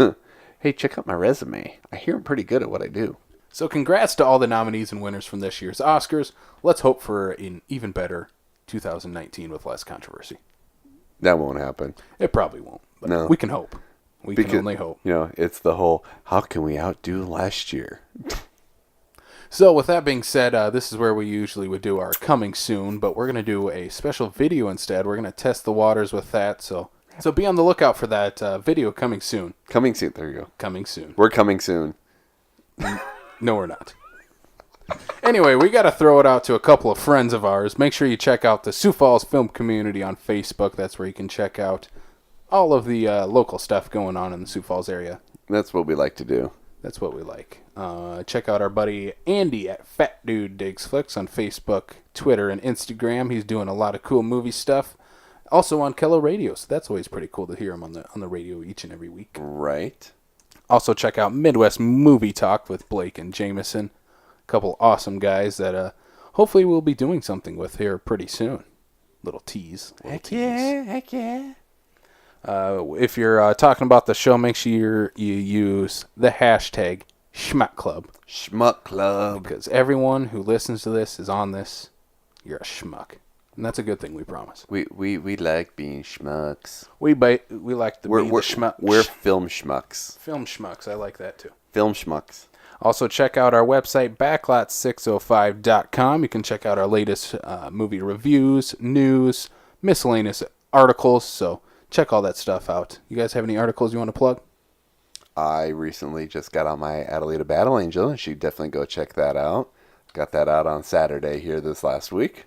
Speaker 3: hey, check out my resume. I hear I'm pretty good at what I do.
Speaker 2: So congrats to all the nominees and winners from this year's Oscars. Let's hope for an even better 2019 with less controversy.
Speaker 3: That won't happen.
Speaker 2: It probably won't. But
Speaker 3: no.
Speaker 2: We can hope. We can only hope.
Speaker 3: It's the whole, how can we outdo last year?
Speaker 2: So with that being said, this is where we usually would do our coming soon, but we're going to do a special video instead. We're going to test the waters with that, so be on the lookout for that video coming soon.
Speaker 3: Coming soon. There you go.
Speaker 2: Coming soon.
Speaker 3: We're coming soon.
Speaker 2: No, we're not. Anyway, we got to throw it out to a couple of friends of ours. Make sure you check out the Sioux Falls Film Community on Facebook. That's where you can check out all of the local stuff going on in the Sioux Falls area.
Speaker 3: That's what we like to do.
Speaker 2: That's what we like. Check out our buddy Andy at Fat Dude Digs Flicks on Facebook, Twitter, and Instagram. He's doing a lot of cool movie stuff. Also on Kello Radio, so that's always pretty cool to hear him on the radio each and every week.
Speaker 3: Right.
Speaker 2: Also check out Midwest Movie Talk with Blake and Jameson. A couple awesome guys that hopefully we'll be doing something with here pretty soon. Little tease.
Speaker 3: Heck yeah.
Speaker 2: If you're talking about the show, make sure you use the hashtag Schmuck Club.
Speaker 3: Schmuck Club.
Speaker 2: Because everyone who listens to this is on this. You're a schmuck. And that's a good thing, we promise.
Speaker 3: We like being schmucks.
Speaker 2: We like to be the schmuck.
Speaker 3: We're film schmucks.
Speaker 2: Film schmucks. I like that too.
Speaker 3: Film schmucks.
Speaker 2: Also, check out our website, backlot605.com. You can check out our latest movie reviews, news, miscellaneous articles. So check all that stuff out. You guys have any articles you want to plug?
Speaker 3: I recently just got on my Adelita Battle Angel, and should definitely go check that out. Got that out on Saturday here this last week.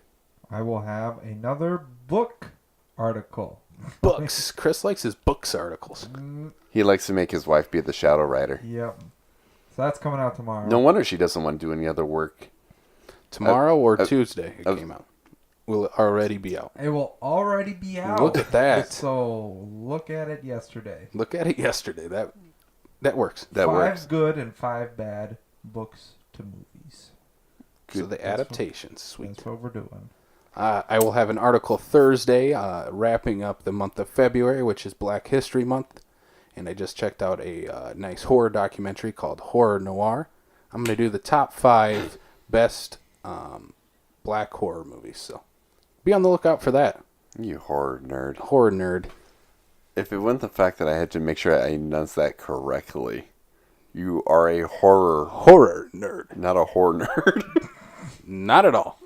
Speaker 1: I will have another book article.
Speaker 2: Books. Chris likes his books articles.
Speaker 3: He likes to make his wife be the Shadow Rider.
Speaker 1: Yep. So that's coming out tomorrow.
Speaker 3: No wonder she doesn't want to do any other work.
Speaker 2: Tomorrow or Tuesday it came out. Will it already be out?
Speaker 1: It will already be out.
Speaker 2: Look at that.
Speaker 1: So look at it yesterday.
Speaker 2: Look at it yesterday. That works.
Speaker 3: That works.
Speaker 1: 5 good and 5 bad books to movies.
Speaker 2: So the adaptations. Sweet.
Speaker 1: That's what we're doing.
Speaker 2: I will have an article Thursday wrapping up the month of February, which is Black History Month. And I just checked out a nice horror documentary called Horror Noir. I'm going to do the top 5 best black horror movies. So be on the lookout for that.
Speaker 3: You horror nerd.
Speaker 2: Horror nerd.
Speaker 3: If it wasn't the fact that I had to make sure I announced that correctly, you are a horror
Speaker 2: nerd.
Speaker 3: Not a horror nerd.
Speaker 2: Not at all.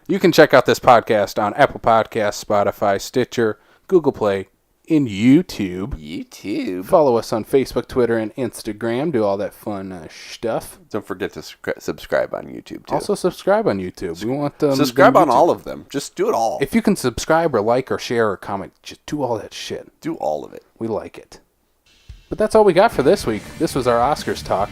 Speaker 2: You can check out this podcast on Apple Podcasts, Spotify, Stitcher, Google Play, and YouTube. Follow us on Facebook, Twitter, and Instagram. Do all that fun stuff.
Speaker 3: Don't forget to subscribe on YouTube, too.
Speaker 2: Also, subscribe on YouTube. We want
Speaker 3: subscribe on all of them. Just do it all.
Speaker 2: If you can subscribe or like or share or comment, just do all that shit.
Speaker 3: Do all of it.
Speaker 2: We like it. But that's all we got for this week. This was our Oscars talk.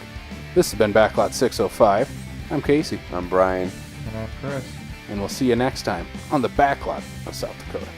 Speaker 2: This has been Backlot 605. I'm Casey.
Speaker 3: I'm Brian.
Speaker 1: And I'm Chris.
Speaker 2: And we'll see you next time on the Backlot of South Dakota.